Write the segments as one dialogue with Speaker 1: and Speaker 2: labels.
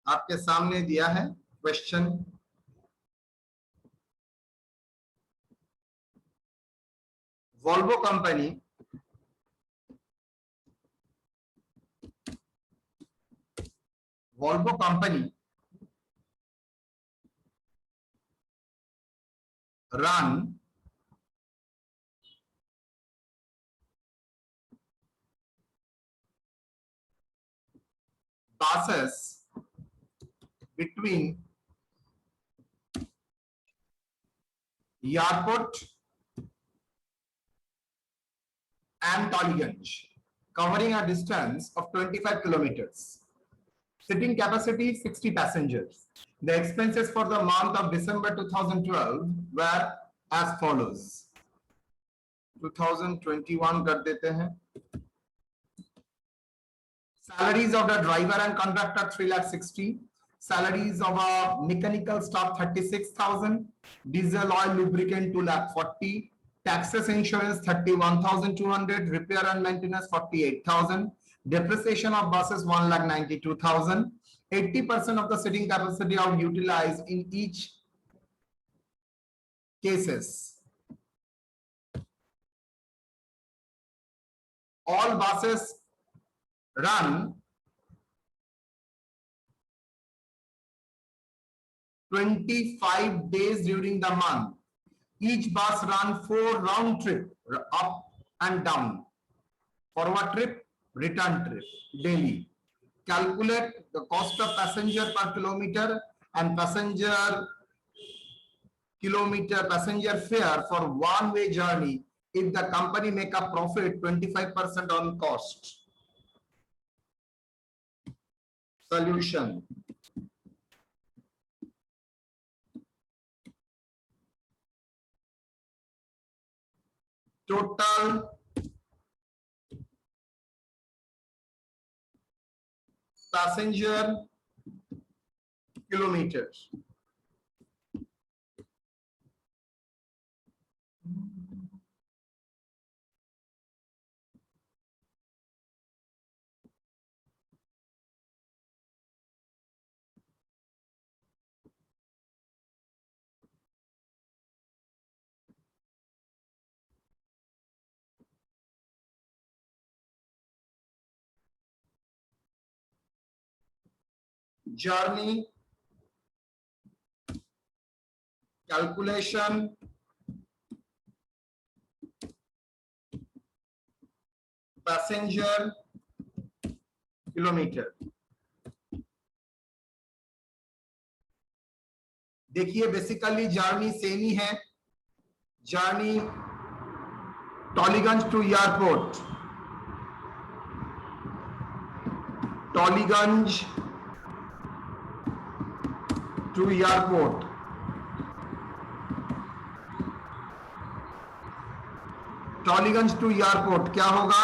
Speaker 1: आपके सामने दिया है question. Volvo company run buses between Yarport and Tollygunge, covering a distance of 25 kilometers. Sitting capacity 60 passengers. The expenses for the month of December 2012 were as follows. 2021 कर देते हैं. Salaries of the driver and conductor 3,60,000. Salaries of a mechanical staff 36,000. Diesel, oil, lubricant 2,40,000. Taxes, insurance 31,200. Repair and maintenance 48,000. Depreciation of buses 1,92,000. 80% of the sitting capacity are utilized in each cases. All buses run 25 days during the month. Each bus run 4 round trip up and down. Forward trip, return trip daily. Calculate the cost of passenger per kilometer and passenger fare for one-way journey if the company make a profit 25% on cost. Solution. Total passenger kilometers. Journey calculation, passenger किलोमीटर. देखिए basically journey same ही है. Journey Tollygunge to airport, Tollygunge to airport, Tollygunge to airport क्या होगा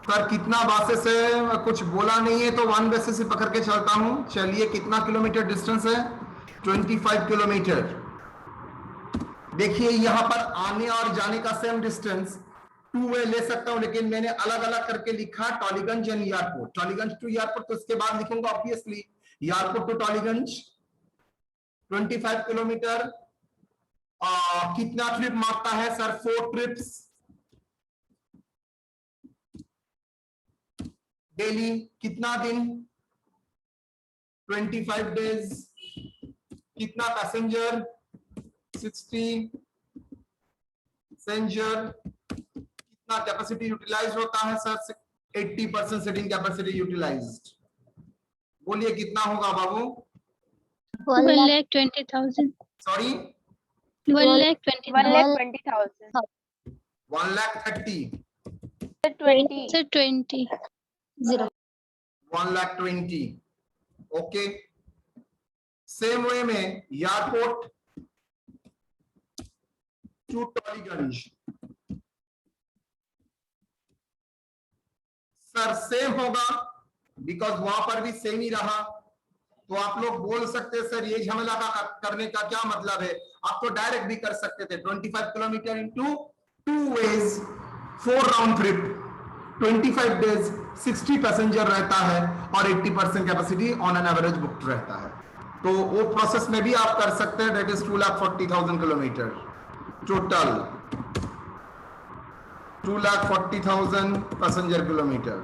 Speaker 1: sir? कितना buses है? कुछ बोला नहीं है तो वन बेसिस से पकड़ के चलता हूं. चलिए कितना किलोमीटर डिस्टेंस है? 25 किलोमीटर. देखिए यहां पर आने और जाने का सेम डिस्टेंस 2 वे ले सकता हूं, लेकिन मैंने अलग अलग करके लिखा Tollygunge and airport. Tollygunge to airport तो उसके बाद लिखूंगा obviously airport to Tollygunge 25 kilometre. कितना ट्रिप मारता है सर? 4 trips daily. कितना दिन? 25 डेज. कितना पैसेंजर? 60 पैसेंजर. कितना कैपेसिटी यूटिलाइज होता है सर? 80% seating capacity utilised. बोलिए कितना होगा बाबू?
Speaker 2: 1,20,000.
Speaker 1: सॉरी
Speaker 2: 1,20,000.
Speaker 1: 1,30,000.
Speaker 2: 20.
Speaker 1: 1,20,000. ओके. सेम वे में airport to Tollygunge sir same होगा बिकॉज वहां पर भी सेम ही रहा. तो आप लोग बोल सकते हैं सर ये झमेला का करने का क्या मतलब है? आप तो डायरेक्ट भी कर सकते थे. 25 kilometre into 2 ways 4 round trip 25 days 60 passenger रहता है और 80% capacity on an average booked रहता है। तो वो प्रोसेस में भी आप कर सकते हैं। That is 2,40,000 kilometre total, 2,40,000 passenger kilometre.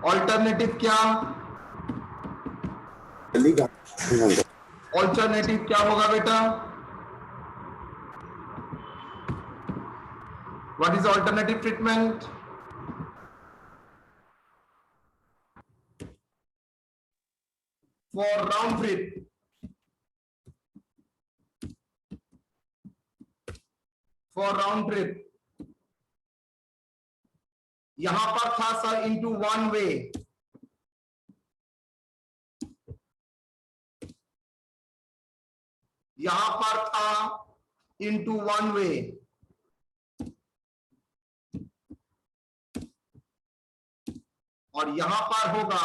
Speaker 1: Alternative क्या, ऑल्टरनेटिव क्या होगा बेटा? What is alternative treatment? For round trip, for round trip यहां पर था सर इनटू वन वे, यहां पर था इनटू वन वे, और यहां पर होगा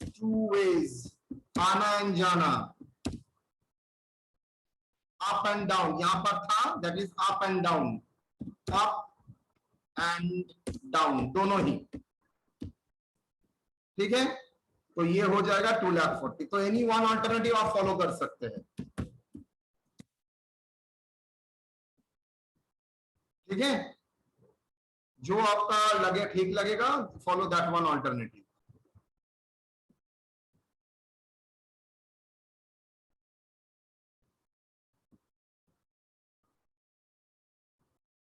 Speaker 1: टू वेज, आना एंड जाना, अप एंड डाउन। यहां पर था that is up and down, up and down दोनों ही, ठीक है। तो ये हो जाएगा 2,40,000। तो एनी वन ऑल्टरनेटिव आप फॉलो कर सकते हैं, ठीक है। जो आपका लगे ठीक लगेगा, follow that one alternative.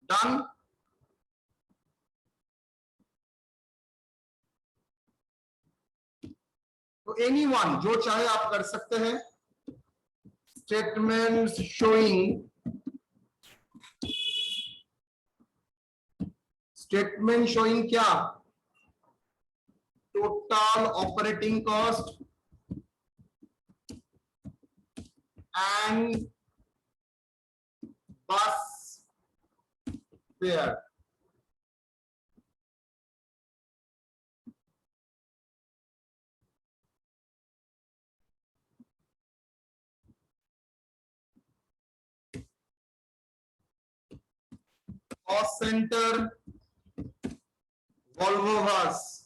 Speaker 1: Done. तो एनी वन जो चाहे आप कर सकते हैं। स्टेटमेंट शोइंग, स्टेटमेंट शोइंग क्या, टोटल ऑपरेटिंग कॉस्ट एंड बस fair. Cost centre, Volvo bus,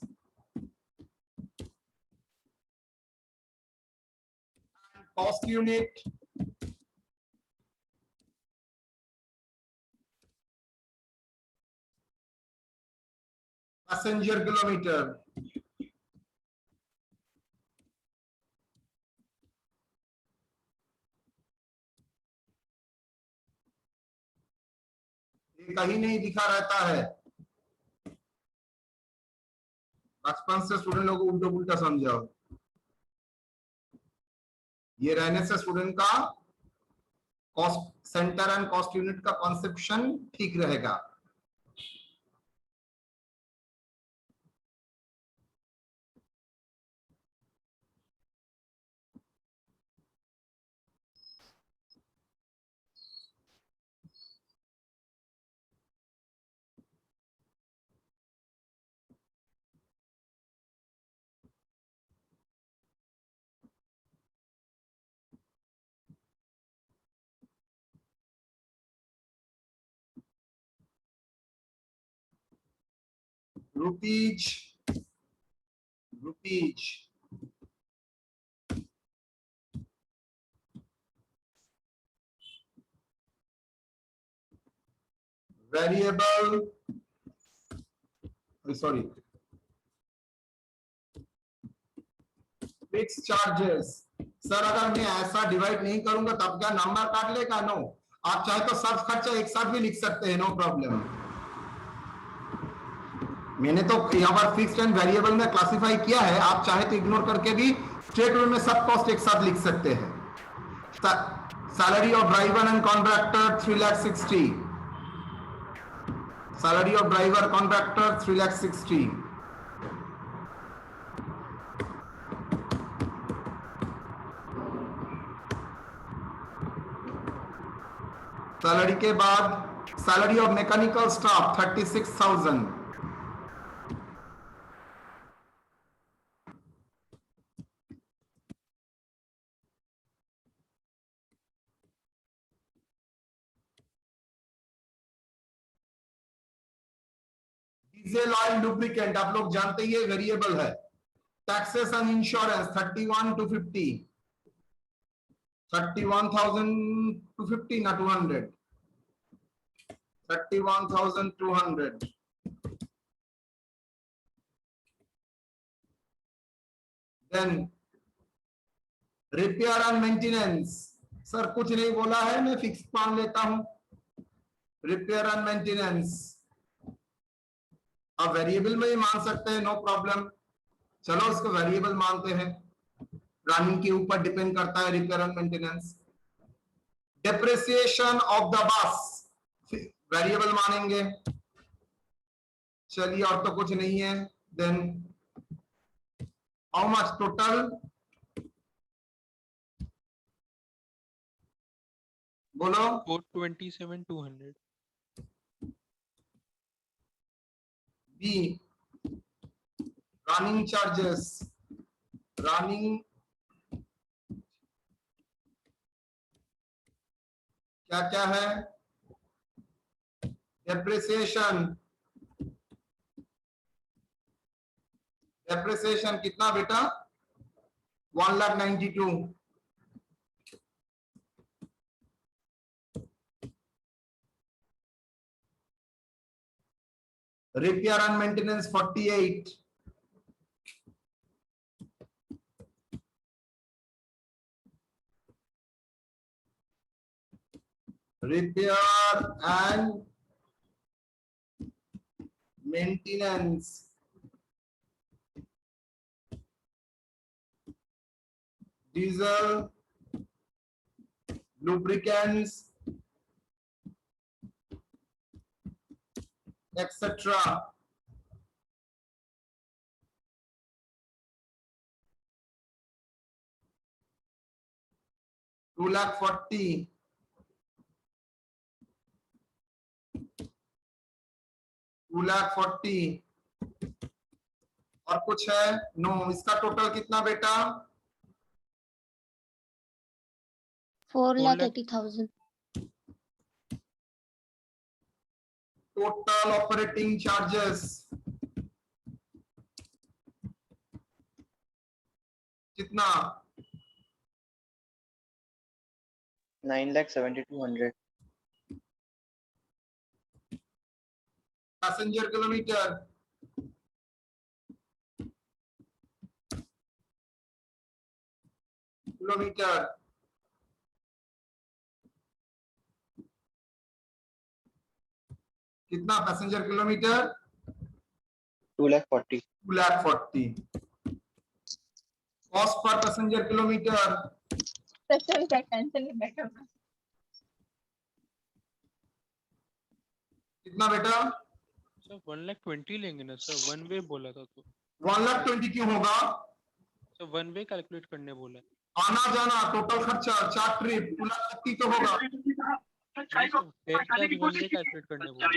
Speaker 1: cost unit, passenger kilometre, ये कहीं नहीं लिखा रहता है। बचपन से स्टूडेंट लोगों को उल्टा पुल्टा समझाओ, ये रहने से स्टूडेंट का cost centre and cost unit का कॉन्सेप्शन ठीक रहेगा। Rupees, rupees, variable, sorry fix charges. Sir अगर मैं ऐसा डिवाइड नहीं करूंगा तब क्या नंबर काट लेगा? नो, आप चाहे तो सब खर्चा एक साथ भी लिख सकते हैं, नो प्रॉब्लम। मैंने तो यहाँ पर फिक्स्ड एंड वेरिएबल में क्लासिफाई किया है, आप चाहे तो इग्नोर करके भी स्ट्रेट वे में सब कॉस्ट एक साथ लिख सकते हैं। Salary of driver and contractor 3,60,000, salary of driver contractor 3,60,000। Salary के बाद salary of mechanical staff 36,000, diesel oil lubricant आप लोग जानते ही वेरिएबल है। Taxes and insurance 31 to 50, 31,000 to 50 ना 200, 31,200। Then repair and maintenance, sir कुछ नहीं बोला है, मैं फिक्स मान लेता हूं। रिपेयर एंड मेंटेनेंस आप वेरिएबल में ही मान सकते हैं, नो प्रॉब्लम। चलो इसको वेरिएबल मानते हैं, रनिंग के ऊपर डिपेंड करता है repair and maintenance. Depreciation of the बस वेरिएबल मानेंगे। चलिए और तो कुछ नहीं है। देन हाउ मच टोटल, बोलो।
Speaker 2: 427,200।
Speaker 1: बी रनिंग चार्जेस, रनिंग क्या क्या है, डेप्रिसिएशन, डेप्रिसिएशन कितना बेटा 1,92,000। Repair and maintenance 48, repair and maintenance diesel, lubricants, etc. $240,000, $240,000 और कुछ है नो। इसका टोटल कितना बेटा
Speaker 3: 4,80,000।
Speaker 1: टोटल ऑपरेटिंग चार्जेस कितना
Speaker 4: 9,72,100।
Speaker 1: पैसेंजर किलोमीटर कितना, passenger kilometre
Speaker 4: 2,40,000।
Speaker 1: 2,40,000। Cost per passenger kilometre कितना बेटा
Speaker 2: सर 1,20,000 लेंगे ना सर, वन वे बोला था तो।
Speaker 1: 1,20,000 क्यों होगा,
Speaker 2: सर वन वे कैलकुलेट करने बोला है।
Speaker 1: आना जाना टोटल खर्चा 4 ट्रिप 2,30,000 तो होगा।
Speaker 2: नहीं sir, fair charge one way calculate करने बोला है।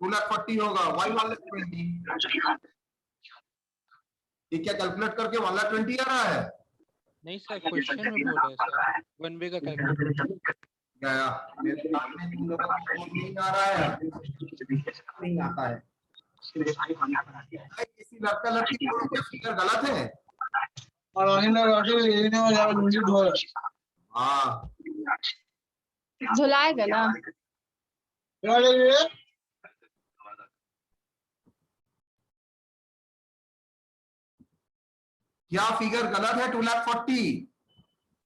Speaker 1: 2,40,000 होगा, वाई 1,20,000 ये क्या कैलकुलेट करके 1,20,000 आ रहा है।
Speaker 2: नहीं सर, क्वेश्चन में बोल रहे हैं सर, वन वे का कैलकुलेट
Speaker 1: गया मेरे दिमाग में तुम लोगों को समझ नहीं आ रहा है, नहीं आता है। किसी लड़का लड़की को क्या फिगर गलत है। हाँ
Speaker 3: झुलाएगा ना।
Speaker 1: क्या फिगर गलत है 2,40,000।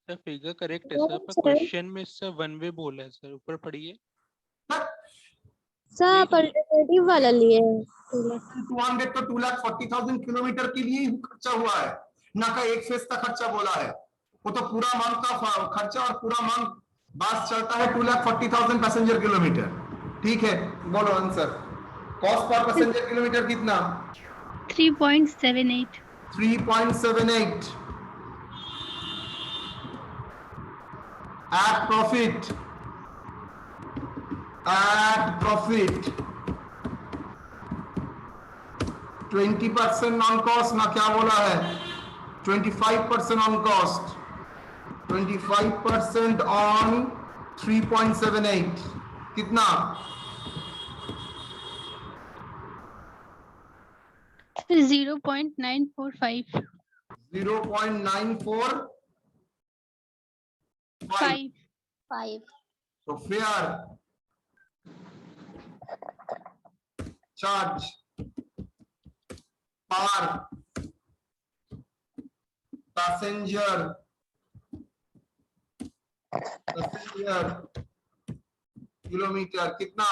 Speaker 2: सर फिगर करेक्ट है सर, पर क्वेश्चन में सर वन वे बोला है सर, ऊपर पढ़िए।
Speaker 3: सर अल्टरनेटिव वाला लिए
Speaker 1: 200 तो 2,40,000 किलोमीटर के लिए ही खर्चा हुआ है, ना का एक फेज का खर्चा बोला है। वो तो पूरा मंथ का खर्चा और पूरा मंथ बस चलता है 2,40,000 पैसेंजर किलोमीटर। ठीक है बोलो answer. Cost per passenger kilometre कितना
Speaker 3: 3.78।
Speaker 1: 3.78। Add profit 20% on cost ना क्या बोला है 25% on cost 25% on 3.78 कितना?
Speaker 3: 0.945.
Speaker 1: 0.945.
Speaker 3: 5.
Speaker 1: तो फेयर चार्ज पर पैसेंजर किलोमीटर कितना?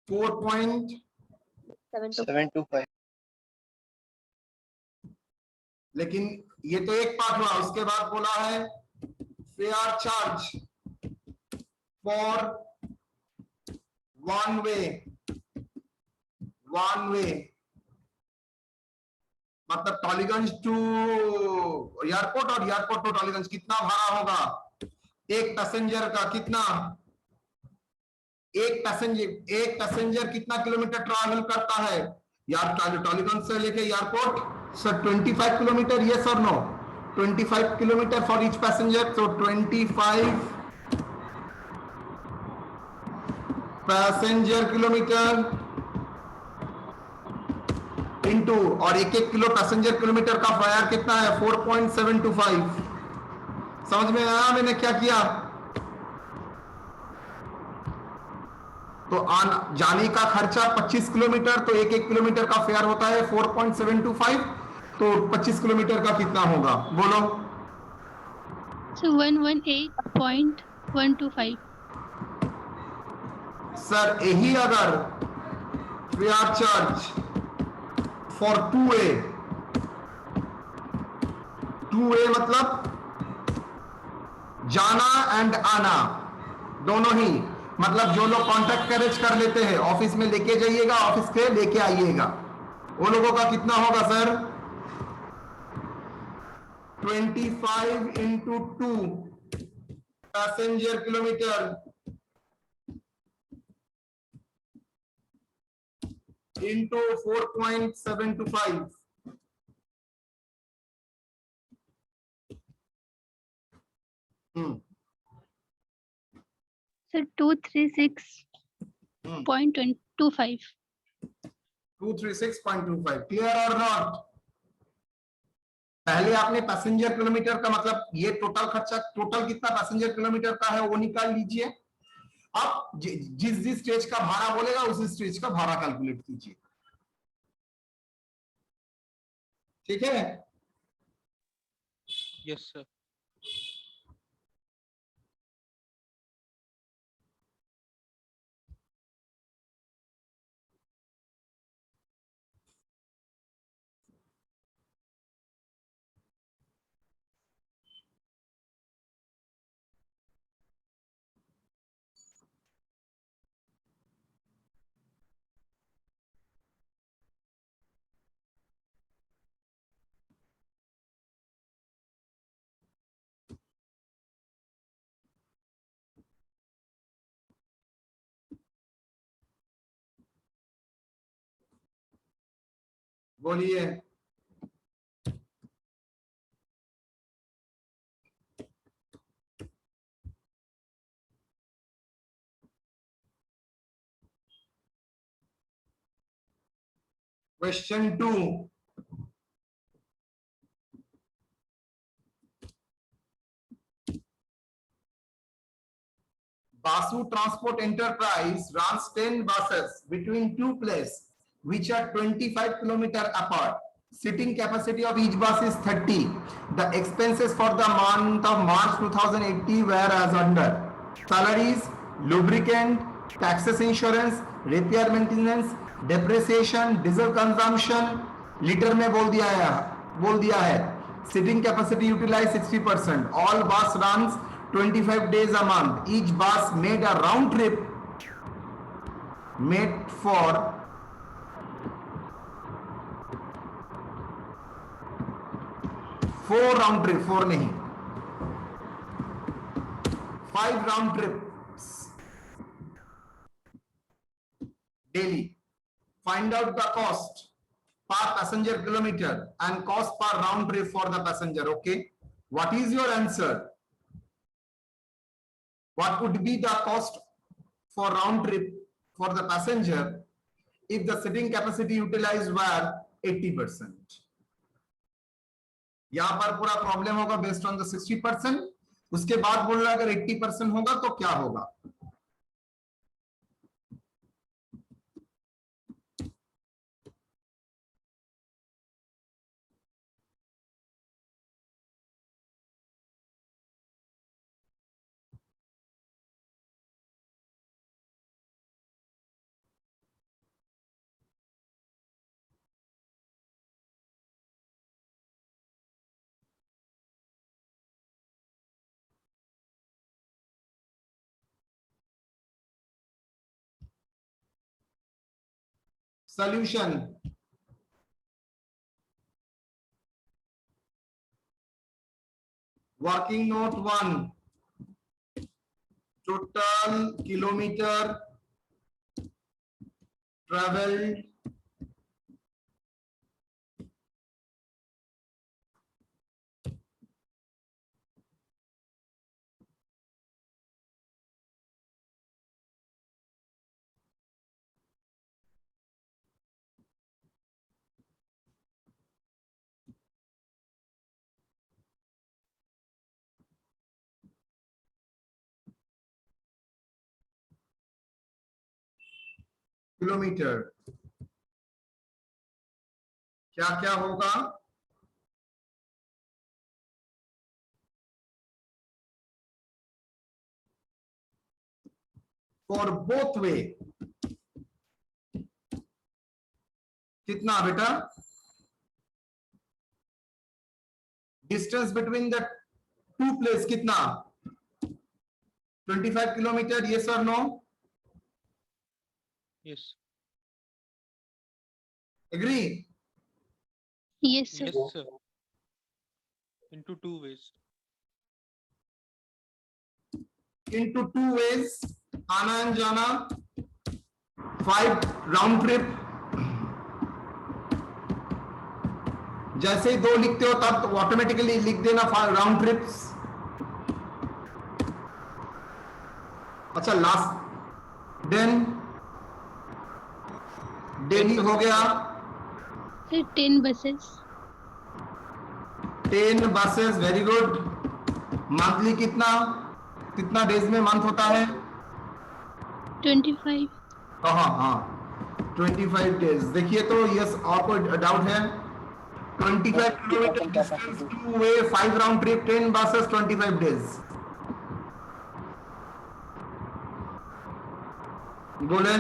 Speaker 1: 4.725. लेकिन ये तो एक पार्ट हुआ, उसके बाद बोला है fair charge for one way मतलब टॉलीगंज टू एयरपोर्ट और एयरपोर्ट टू टॉलीगंज कितना भाड़ा होगा एक पैसेंजर का? कितना? एक पैसेंजर कितना किलोमीटर ट्रैवल करता है यार टॉलीगंज से लेके एयरपोर्ट? सर 25 किलोमीटर, यस और no? 25 kilometre for each passenger. तो 25 पैसेंजर किलोमीटर इनटू, और एक किलो पैसेंजर किलोमीटर का फेयर कितना है? 4.725। समझ में आया मैंने क्या किया? तो जाने का खर्चा 25 किलोमीटर, तो एक किलोमीटर का फेयर होता है 4.725। तो 25 किलोमीटर का कितना होगा बोलो?
Speaker 3: So 118.125.
Speaker 1: सर यही अगर fair charge for two way मतलब जाना एंड आना दोनों ही, मतलब जो लोग कॉन्ट्रैक्ट कैरेज कर लेते हैं ऑफिस में लेके जाइएगा, ऑफिस के लेके आइएगा, वो लोगों का कितना होगा sir? 25 into 2 passenger kilometre into 4.725।
Speaker 3: So 236.25.
Speaker 1: 236.25। Clear और नॉट? पहले आपने पैसेंजर किलोमीटर का मतलब ये टोटल खर्चा, टोटल कितना पैसेंजर किलोमीटर का है वो निकाल लीजिए। अब जिस स्टेज का भाड़ा बोलेगा उस स्टेज का भाड़ा कैलकुलेट कीजिए, ठीक है?
Speaker 2: Yes sir.
Speaker 1: बोलिए। Question 2, Basu Transport Enterprise runs 10 buses between two places which are 25 kilometers apart. Seating capacity of each bus is 30. The expenses for the month of March 2080 were as under: salaries, lubricant, taxes, insurance, repair, maintenance, depreciation, diesel consumption. Litre में बोल दिया है। Seating capacity utilized 60%. All bus runs 25 days a month. Each bus made a round trip made for 4 round trip, 4 नहीं 5 round trips daily. Find out the cost per passenger kilometer and cost per round trip for the passenger. Okay, what is your answer? what would be the cost for round trip for the passenger if the sitting capacity utilized were 80%? यहां पर पूरा problem होगा based on the 60%, उसके बाद बोल रहा है अगर 80% होगा तो क्या होगा? Solution. Working note 1. Total kilometer traveled kilometre क्या क्या होगा? फॉर बोथ वे कितना बेटा? Distance between the two place कितना? 25 किलोमीटर, यस और no?
Speaker 2: Yes.
Speaker 1: Agree?
Speaker 3: Yes, sir.
Speaker 2: Yes, sir. Into 2 ways.
Speaker 1: Into 2 ways, आना एंड जाना, 5 राउंड ट्रिप। जैसे ही 2 लिखते हो तब ऑटोमेटिकली लिख देना 5 राउंड ट्रिप्स। अच्छा, लास्ट देन डेली हो गया।
Speaker 3: Sir, 10 buses.
Speaker 1: 10 buses, very good. Monthly कितना कितना डेज में मंथ होता है?
Speaker 3: 25.
Speaker 1: हाँ 25 डेज। देखिए तो यस, और कोई डाउट है? 25 किलोमीटर डिस्टेंस, 2 वे, 5 राउंड ट्रिप, 10 बसेस, 25 डेज। बोले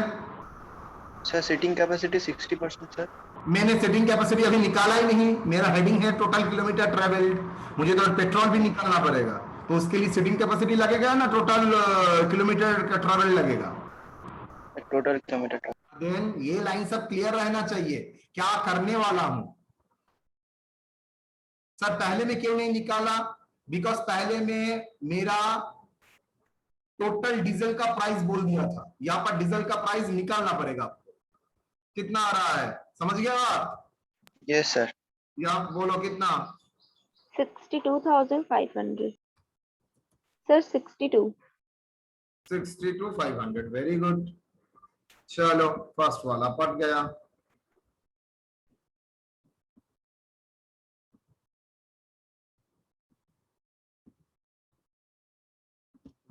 Speaker 4: सर सीटिंग कैपेसिटी 60% सर।
Speaker 1: मैंने सीटिंग कैपेसिटी अभी निकाला ही नहीं, मेरा हेडिंग है टोटल किलोमीटर ट्रेवल्ड। मुझे तो पेट्रोल भी निकालना पड़ेगा, तो उसके लिए सीटिंग कैपेसिटी लगेगा ना, टोटल किलोमीटर का ट्रेवल लगेगा।
Speaker 4: Total kilometre.
Speaker 1: देन ये लाइन सब क्लियर रहना चाहिए क्या करने वाला हूं। सर पहले में क्यों नहीं निकाला? बिकॉज पहले में मेरा टोटल डीजल का प्राइस बोल दिया था, यहां पर डीजल का प्राइस निकालना पड़ेगा आपको। कितना आ रहा है, समझ गया आप?
Speaker 4: Yes sir.
Speaker 1: या बोलो कितना?
Speaker 5: 62,500 सर।
Speaker 1: 62,500, very good. चलो फर्स्ट वाला पट गया।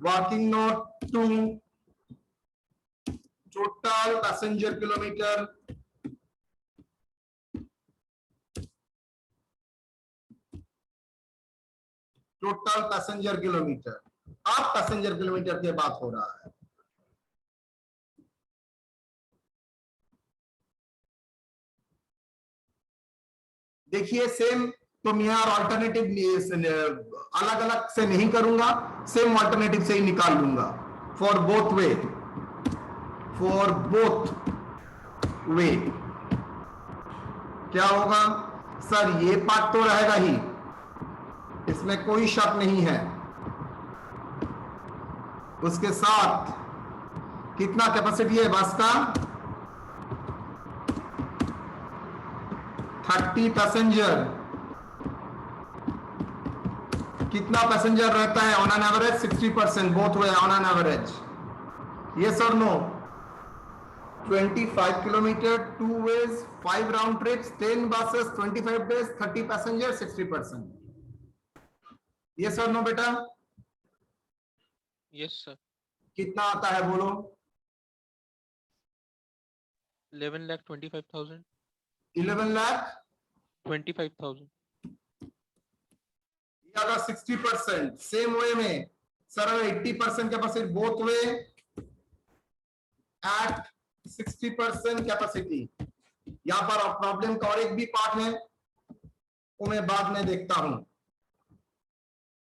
Speaker 1: Working note 2, total passenger kilometre, total passenger kilometre. अब पैसेंजर किलोमीटर की बात हो रहा है। देखिए सेम, तो मैं यार ऑल्टरनेटिव अलग अलग से नहीं करूंगा, सेम ऑल्टरनेटिव से ही निकाल लूंगा। For both way, for both way क्या होगा? सर ये पार्ट तो रहेगा ही, इसमें कोई शक नहीं है। उसके साथ कितना कैपेसिटी है बस का? 30 पैसेंजर। कितना पैसेंजर रहता है on an average? 60%, both way on an average. Yes और no? 25 kilometer, 2 ways, 5 round trips, 10 buses, 25 days, 30 passengers, 60%. Yes or no बेटा?
Speaker 2: Yes sir.
Speaker 1: कितना आता है बोलो?
Speaker 2: 11,25,000।
Speaker 1: 11,25,000। ये अगर 60% सेम वे में sir 80% capacity both way at 60% capacity. यहां पर प्रॉब्लम का और एक भी पार्ट है वो मैं बाद में देखता हूं।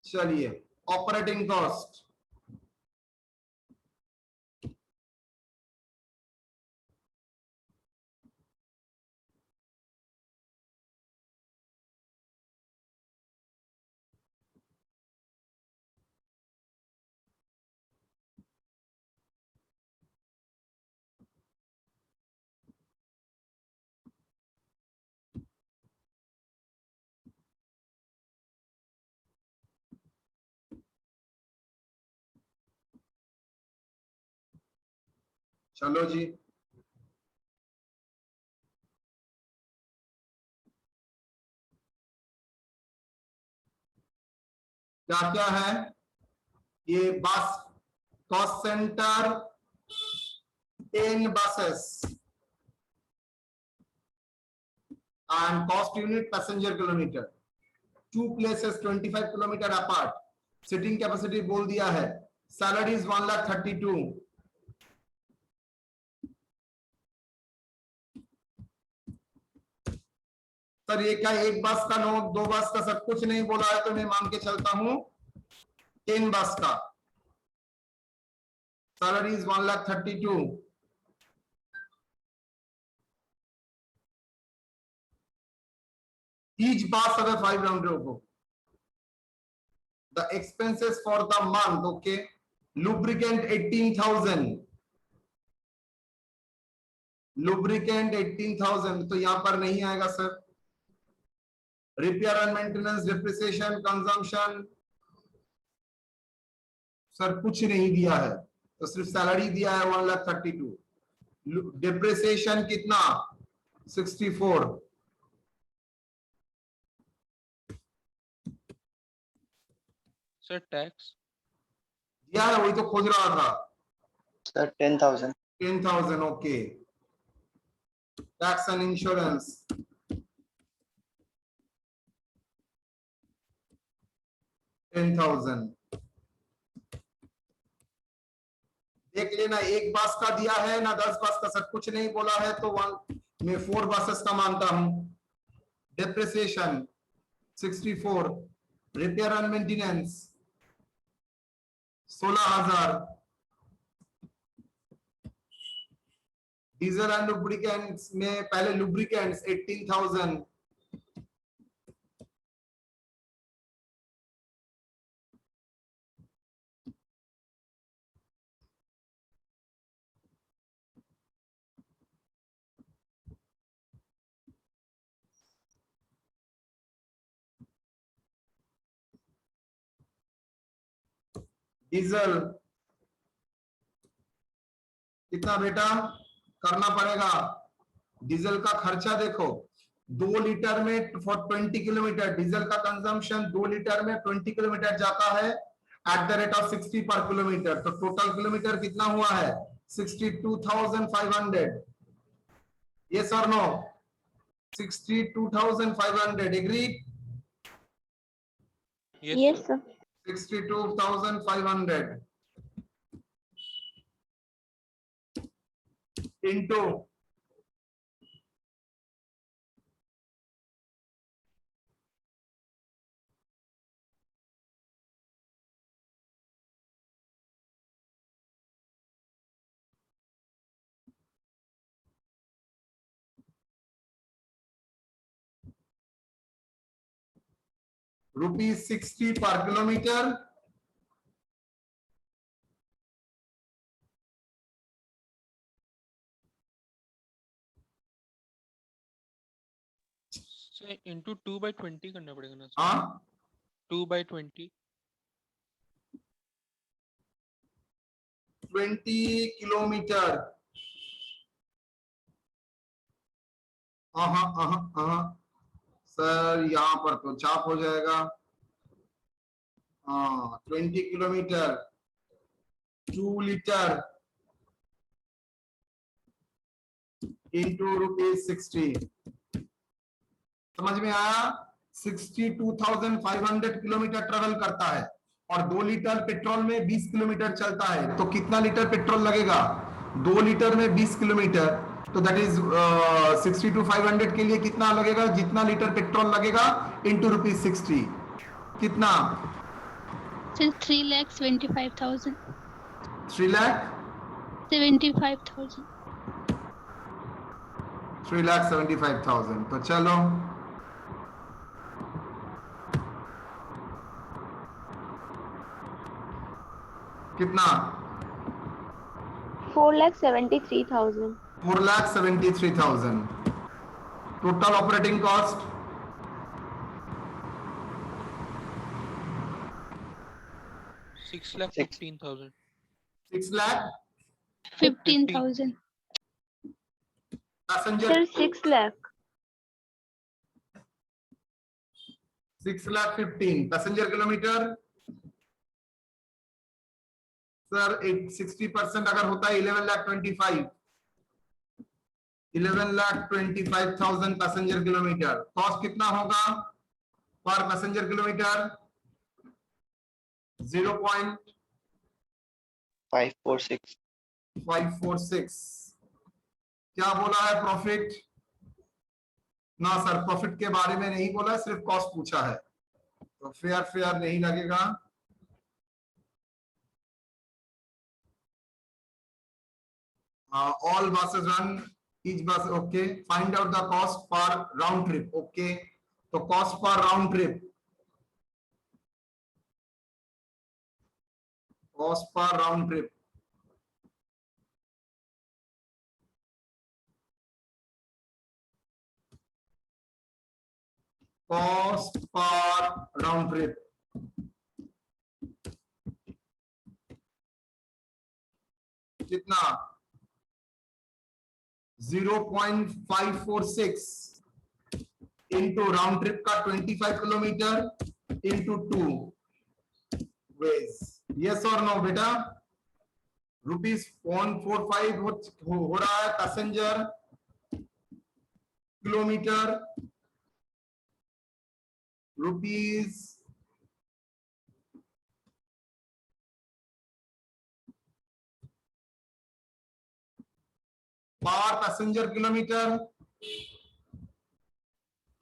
Speaker 1: चलिए, ऑपरेटिंग कॉस्ट। चलो जी, क्या क्या है ये? बस cost centre 10 buses and cost unit passenger kilometer, 2 places 25 kilometer apart, sitting capacity बोल दिया है, salary is 1,32,000। सर ये क्या एक बस का नोट, 2 बस का सब कुछ नहीं बोला है तो मैं मान के चलता हूं 10 बस का salary is 1,32,000। each bus अगर 5 round trip हो, the expenses for the month, okay, lubricant 18,000, lubricant 18,000 तो यहां पर नहीं आएगा sir. Repair and maintenance, depreciation, consumption sir कुछ नहीं दिया है, तो सिर्फ सैलरी दिया है 1,32,000। डिप्रिसिएशन कितना? 64।
Speaker 2: सर टैक्स
Speaker 1: दिया है, वही तो खोज रहा था
Speaker 4: sir 10,000।
Speaker 1: 10,000, okay. Tax and insurance 10,000। देख लेना, एक बस का दिया है ना 10 बस का, सब कुछ नहीं बोला है तो मैं 4 बसेस का मानता हूं। Depreciation 64, repair and maintenance 16,000, diesel and lubricants में पहले लुब्रिकेंट्स 18,000, डीजल कितना बेटा करना पड़ेगा? डीजल का खर्चा देखो, 2 लीटर में फॉर 20 किलोमीटर डीजल का कंजम्पशन 2 लीटर में 20 किलोमीटर जाता है एट द रेट ऑफ 60 पर किलोमीटर, तो टोटल किलोमीटर कितना हुआ है? 62,500। यस और no? 62,500 agree?
Speaker 5: Yes, sir.
Speaker 1: 62,500 into ₹60 per kilometer,
Speaker 2: से into 2/20 करना पड़ेगा ना सर?
Speaker 1: हाँ
Speaker 2: 2/20.
Speaker 1: 20 किलोमीटर। सर यहाँ पर तो चाप हो जाएगा। हाँ 20 किलोमीटर 2 लीटर इंटू ₹60। समझ में आया? 62,500 किलोमीटर ट्रेवल करता है और 2 लीटर पेट्रोल में 20 किलोमीटर चलता है, तो कितना लीटर पेट्रोल लगेगा? 2 लीटर में 20 किलोमीटर, तो दैट इज 62,500 के लिए कितना लगेगा? जितना लीटर पेट्रोल लगेगा इंटू ₹60 कितना?
Speaker 3: Sir, 3,75,000.
Speaker 1: 3,75,000। 3,75,000। तो चलो कितना?
Speaker 5: 4,73,000.
Speaker 1: 4,73,000। Total operating cost
Speaker 2: 6,15,000.
Speaker 3: 15,000.
Speaker 1: Passenger
Speaker 5: Sir, 6 lakh.
Speaker 1: 6,15,000 passenger kilometre. Sir 60% अगर होता है 11,25,000 पैसेंजर किलोमीटर। कॉस्ट कितना होगा पर पैसेंजर किलोमीटर?
Speaker 4: 546.
Speaker 1: 0.546। क्या बोला है प्रॉफिट? ना सर, प्रॉफिट के बारे में नहीं बोला, सिर्फ कॉस्ट पूछा है, तो फेयर नहीं लगेगा। All buses run each bus, okay. Find out the cost per round trip, okay. तो cost per round trip, cost per round trip cost per round trip कितना? 0.546 इंटू राउंड ट्रिप का 25 kilometre into 2 ways. Yes और no बेटा? ₹0.45 हो रहा है passenger kilometre, rupees per passenger kilometre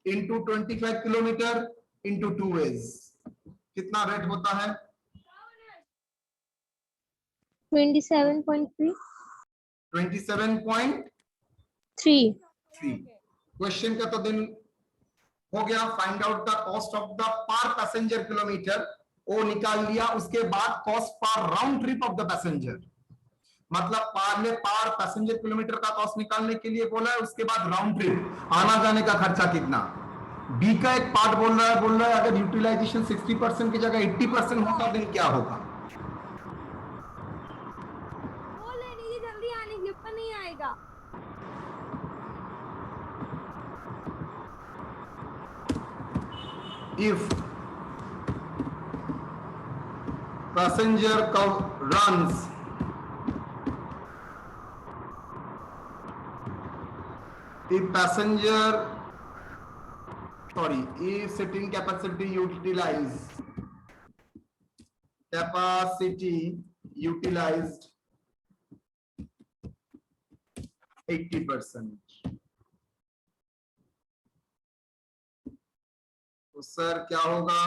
Speaker 1: into 25 kilometre into 2 ways. कितना rate होता है?
Speaker 3: 27.3.
Speaker 1: 27.3। क्वेश्चन का तो दिन हो गया। Find out the cost of the पर पैसेंजर किलोमीटर, वो निकाल लिया। उसके बाद cost per round trip of the passenger, मतलब पहले पर पैसेंजर किलोमीटर का कॉस्ट निकालने के लिए बोला है, उसके बाद राउंड ट्रिप आना जाने का खर्चा कितना। बी का एक पार्ट बोल रहा है अगर यूटिलाइजेशन 60% की जगह 80% होता दिन क्या होगा?
Speaker 6: जल्दी आने के ऊपर नहीं आएगा।
Speaker 1: If passenger runs if sitting capacity utilized 80%, तो सर क्या होगा?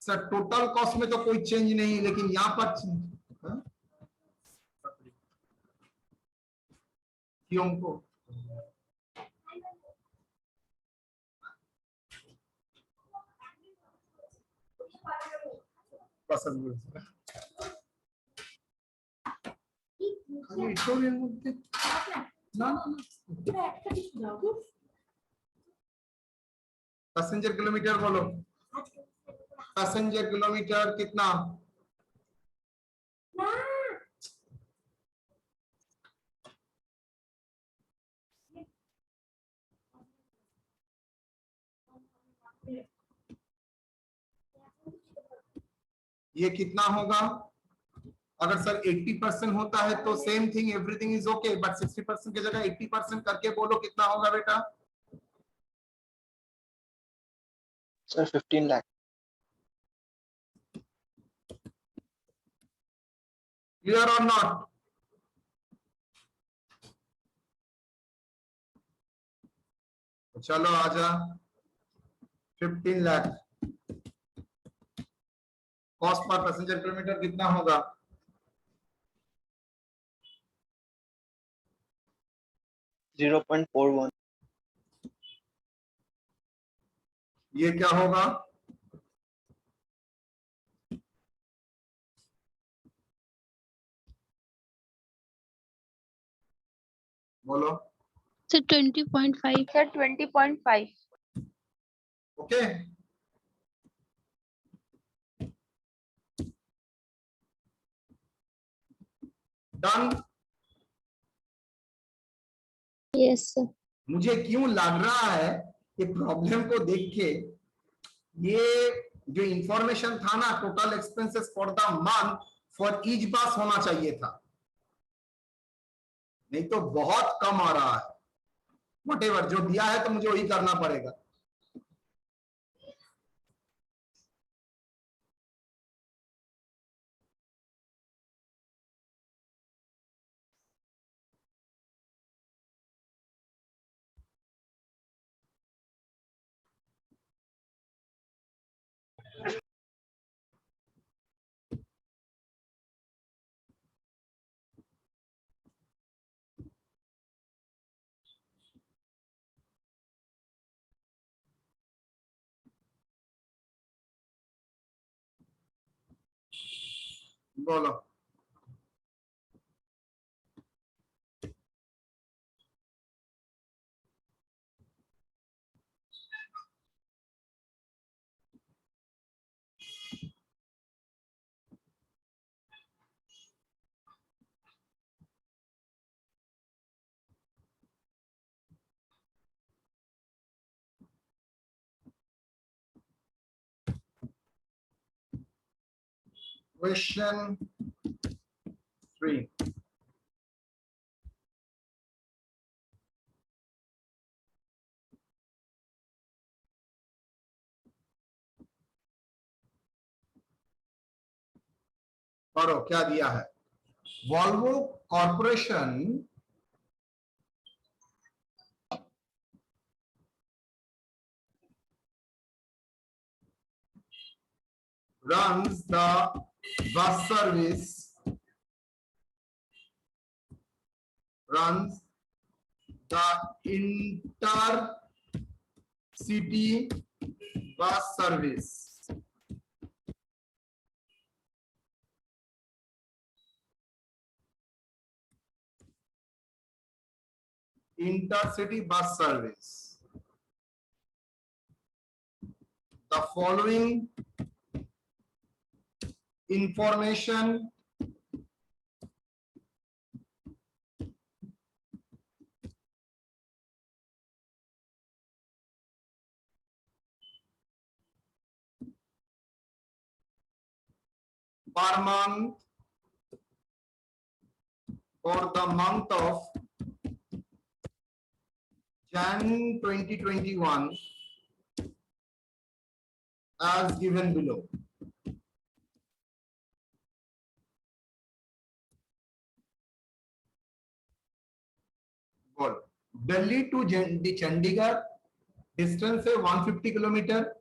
Speaker 1: सर टोटल कॉस्ट में तो कोई चेंज नहीं, लेकिन यहां पर क्यों को पसंद ভিক্টোরিয়ার মধ্যে না না না पैसेंजर किलोमीटर बोलो पैसेंजर किलोमीटर कितना ये कितना होगा अगर सर 80% होता है तो same thing everything is okay but 60% की जगह 80% करके बोलो कितना होगा बेटा
Speaker 4: सर 15 लाख
Speaker 1: क्लियर और नॉट चलो आजा 15 lakh cost per passenger kilometre कितना होगा
Speaker 4: $0.41
Speaker 1: ये क्या होगा बोलो
Speaker 3: Sir, 20.5.
Speaker 5: Sir, 20.5.
Speaker 1: Okay done
Speaker 3: Yes, sir.
Speaker 1: मुझे क्यों लग रहा है कि प्रॉब्लम को देख के ये जो इंफॉर्मेशन था ना total expenses for the month for each बस होना चाहिए था नहीं तो बहुत कम आ रहा है व्हाटएवर जो दिया है तो मुझे वही करना पड़ेगा बोलो Question 3. पढ़ो क्या दिया है Volvo corporation runs the bus service runs the intercity bus service intercity bus service the following information per month for the month of Jan 2021 as given below. Delhi to Chandigarh distance है 150 kilometer.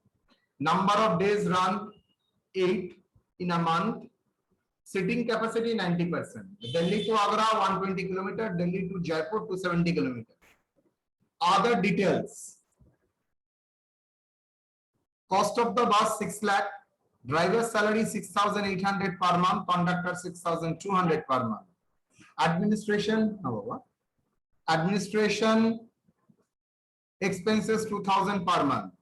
Speaker 1: Number of days run 8 in a month. Sitting capacity 90%. Delhi to Agra 120 kilometer. Delhi to Jaipur 270 kilometer. Other details. Cost of the bus 6 lakh. Driver's salary 6,800 per month. Conductor 6,200 per month. Administration, administration expenses 2,000 per month.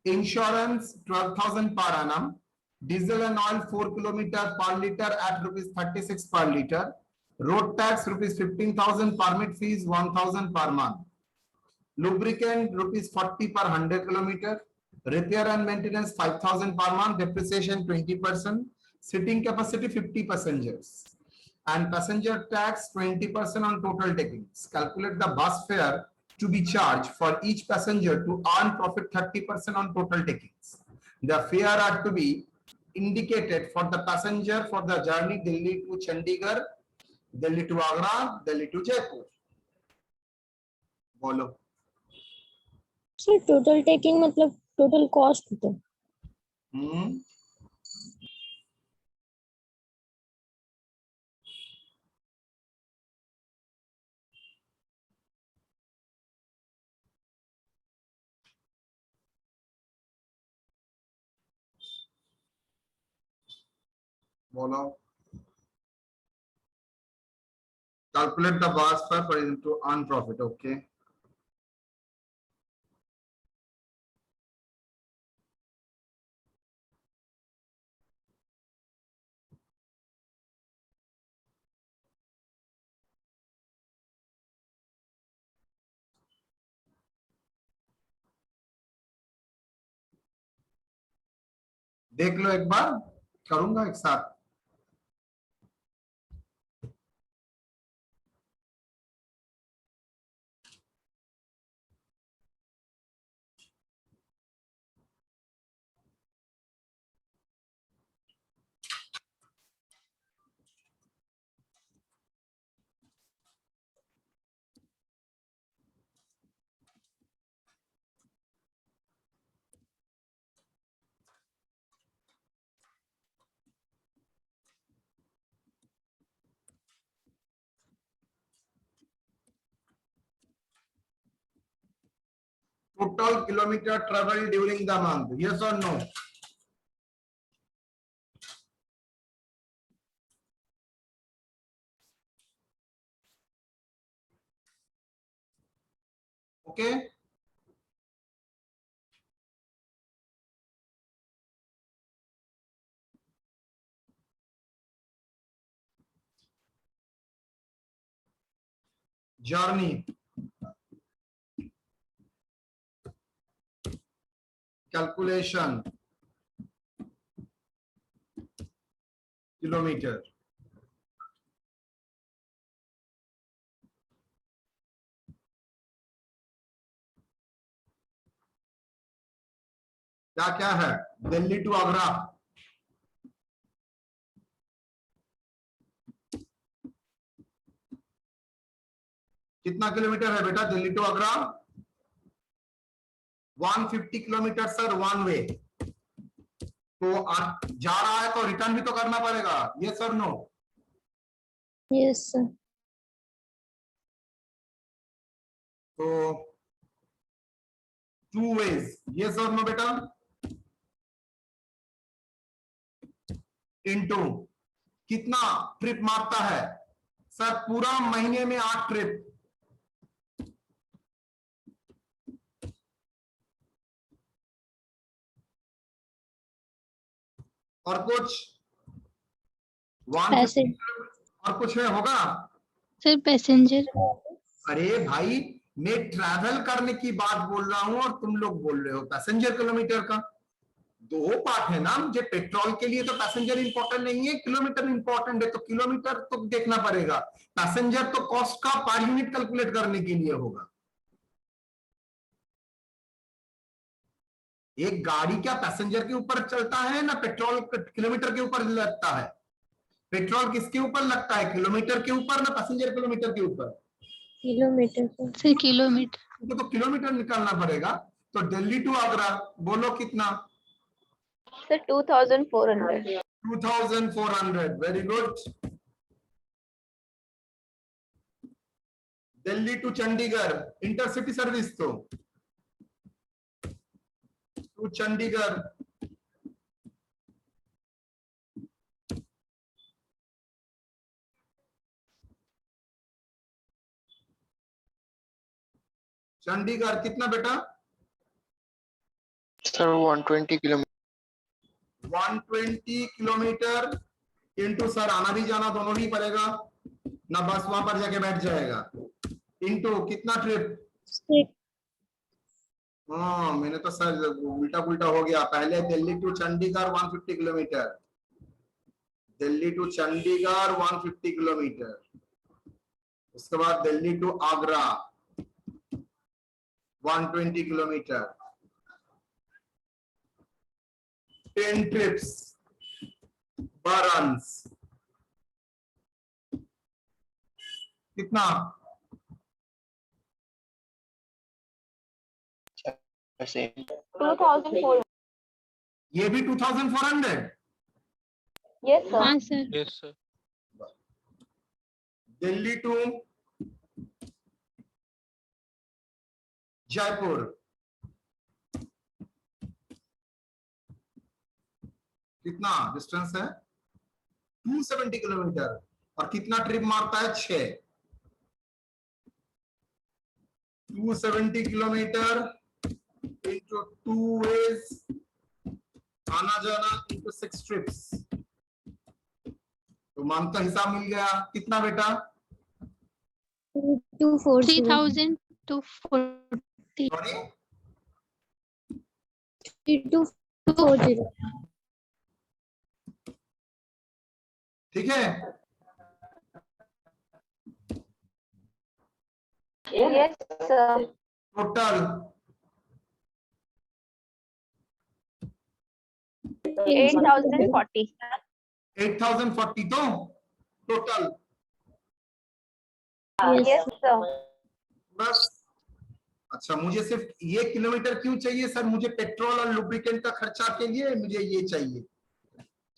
Speaker 1: Insurance 12,000 per annum. Diesel and oil 4 kilometer per liter at rupees 36 per liter. Road tax rupees 15,000. Permit fees 1,000 per month. Lubricant rupees 40 per 100 kilometer. Repair and maintenance 5,000 per month. Depreciation 20%. Sitting capacity 50 passengers. And passenger tax 20% on total takings. Calculate the bus fare to be charged for each passenger to earn profit 30% on total takings. The fare are to be indicated for the passenger for the journey Delhi to Chandigarh, Delhi to Agra, Delhi to Jaipur. बोलो.
Speaker 3: Sir total taking मतलब total cost होता है.
Speaker 1: बोलो. Calculate the bus fare for him to earn profit. Okay. देख लो एक बार, करूंगा एक साथ. Total kilometer travel during the month. Yes or no? Okay. Journey. Calculation. Kilometer. क्या क्या है? दिल्ली टू आगरा. कितना किलोमीटर है बेटा Delhi to Agra? 150 kilometre sir one way. तो जा रहा है तो रिटर्न भी तो करना पड़ेगा. यस और नो?
Speaker 3: Yes sir.
Speaker 1: तो 2 ways. यस और नो बेटा? इनटू कितना ट्रिप मारता है सर? पूरा महीने में 8 ट्रिप. और कुछ 150 और कुछ है होगा
Speaker 3: सर पैसेंजर.
Speaker 1: अरे भाई मैं ट्रैवल करने की बात बोल रहा हूं और तुम लोग बोल रहे हो पैसेंजर किलोमीटर का. दो पार्ट है ना. मुझे पेट्रोल के लिए तो पैसेंजर इंपॉर्टेंट नहीं है, किलोमीटर इंपॉर्टेंट है. तो किलोमीटर तो देखना पड़ेगा. पैसेंजर तो कॉस्ट का पर यूनिट कैलकुलेट करने के लिए होगा. एक गाड़ी क्या पैसेंजर के ऊपर चलता है ना पेट्रोल किलोमीटर के ऊपर लगता है? पेट्रोल किसके ऊपर लगता है? किलोमीटर के ऊपर ना पैसेंजर किलोमीटर के ऊपर?
Speaker 3: Kilometre sir. किलोमीटर.
Speaker 1: तो किलोमीटर निकालना पड़ेगा. तो दिल्ली टू आगरा बोलो कितना?
Speaker 5: Sir, 2,400.
Speaker 1: 2,400. Very good. Delhi to Chandigarh intercity service तो टू चंडीगढ़ चंडीगढ़ कितना बेटा?
Speaker 4: Sir 120 kilometre.
Speaker 1: 120 kilometre into sir आना भी जाना दोनों ही पड़ेगा ना, बस वहां पर जाके बैठ जाएगा, इंटू कितना ट्रिप?
Speaker 3: 6
Speaker 1: हाँ मैंने तो सर उल्टा पुल्टा हो गया। पहले Delhi to Chandigarh 150 kilometre, Delhi to Chandigarh 150 kilometre, उसके बाद Delhi to Agra 120 kilometre, 10 trips बरन्स कितना?
Speaker 4: सेम
Speaker 5: 2400.
Speaker 1: ये भी 2400?
Speaker 5: Yes, sir.
Speaker 3: हाँ sir
Speaker 2: yes sir.
Speaker 1: Delhi to Jaipur कितना डिस्टेंस है? 270 किलोमीटर। और कितना ट्रिप मारता है? 6। 270 किलोमीटर इंटू 2 ways, आना जाना इंटू 6 ट्रिप्स, तो मान का हिसाब मिल गया। कितना बेटा?
Speaker 3: 3240
Speaker 1: सॉरी
Speaker 3: 3240
Speaker 1: ठीक है।
Speaker 5: Yes, sir.
Speaker 1: टोटल
Speaker 5: 8040.
Speaker 1: 8040 तो टोटल
Speaker 5: Yes, sir.
Speaker 1: बस। अच्छा मुझे सिर्फ ये किलोमीटर क्यों चाहिए सर? मुझे पेट्रोल और लुब्रिकेंट का खर्चा के लिए मुझे ये चाहिए,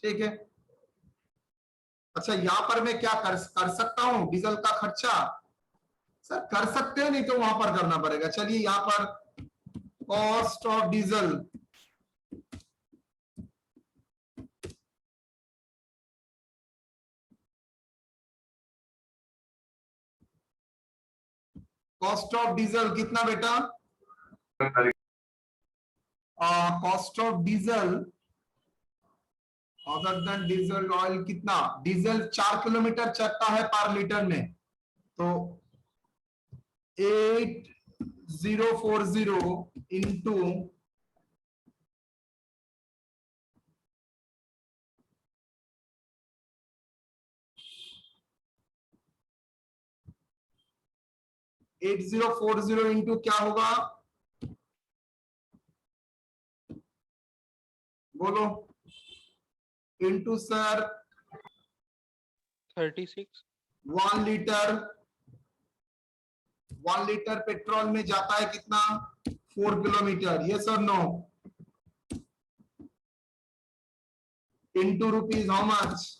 Speaker 1: ठीक है। अच्छा यहाँ पर मैं क्या कर सकता हूँ? डीजल का खर्चा सर कर सकते हैं, नहीं तो वहां पर करना पड़ेगा। चलिए यहाँ पर cost of diesel, cost of diesel कितना बेटा? Cost of diesel other than diesel oil कितना? डीजल 4 किलोमीटर चलता है पर लीटर में, तो 8040 इंटू इंटू क्या होगा? बोलो। Into sir
Speaker 2: 36।
Speaker 1: 1 litre, 1 litre petrol में जाता है कितना? 4 किलोमीटर, यस और no? Into rupees how much?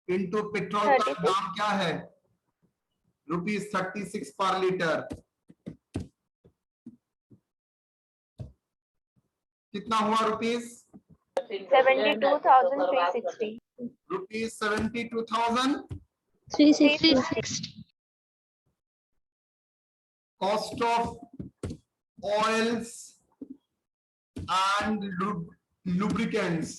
Speaker 1: Into petrol का
Speaker 5: 36.
Speaker 1: दाम क्या है? रुपीज 36 पर लीटर। कितना हुआ rupees?
Speaker 5: 72,360.
Speaker 1: Rupees 72,000।
Speaker 3: 360
Speaker 1: cost of oils and lubricants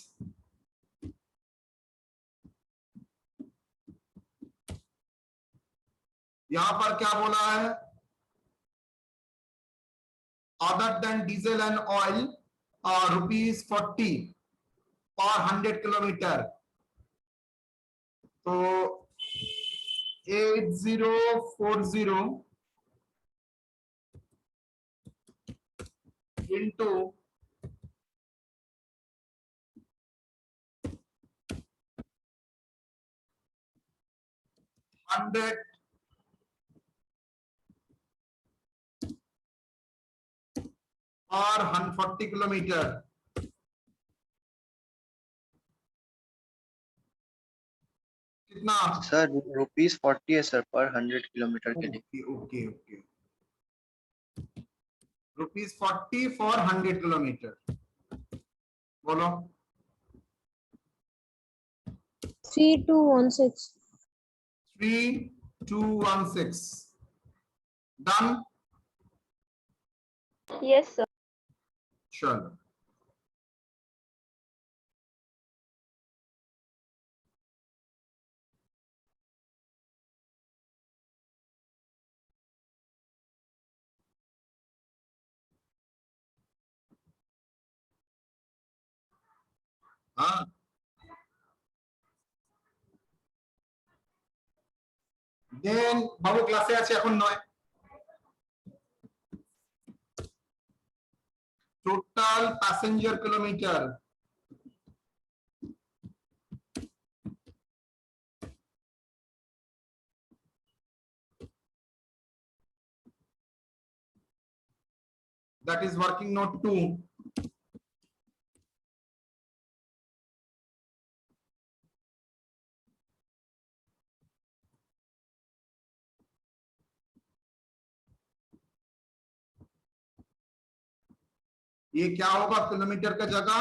Speaker 1: यहां पर क्या बोला है? Other than diesel and oil rupees 40 पर 100 किलोमीटर, तो 8040 इंटू 100 और 140 किलोमीटर कितना?
Speaker 4: सर रुपीज 40 है सर पर 100 किलोमीटर के लिए।
Speaker 1: Okay okay okay, rupees 40 for 100 kilometre. बोलो।
Speaker 3: 3216
Speaker 1: 3216 डन?
Speaker 5: Yes, sir.
Speaker 1: चलो, हाँ, দেন বাবু ক্লাসে আছে এখন নয়। Total passenger kilometre, that is working note 2। ये क्या होगा? किलोमीटर का जगह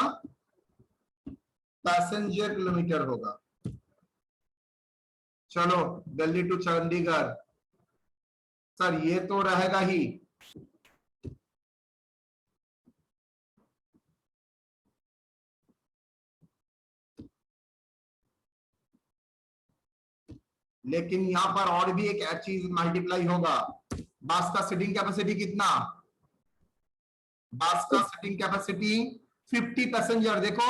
Speaker 1: पैसेंजर किलोमीटर होगा। चलो, दिल्ली टू चंडीगढ़, सर ये तो रहेगा ही। लेकिन यहां पर और भी एक चीज मल्टीप्लाई होगा। बस का सीटिंग कैपेसिटी कितना? बस का सीटिंग कैपेसिटी 50 पैसेंजर। देखो,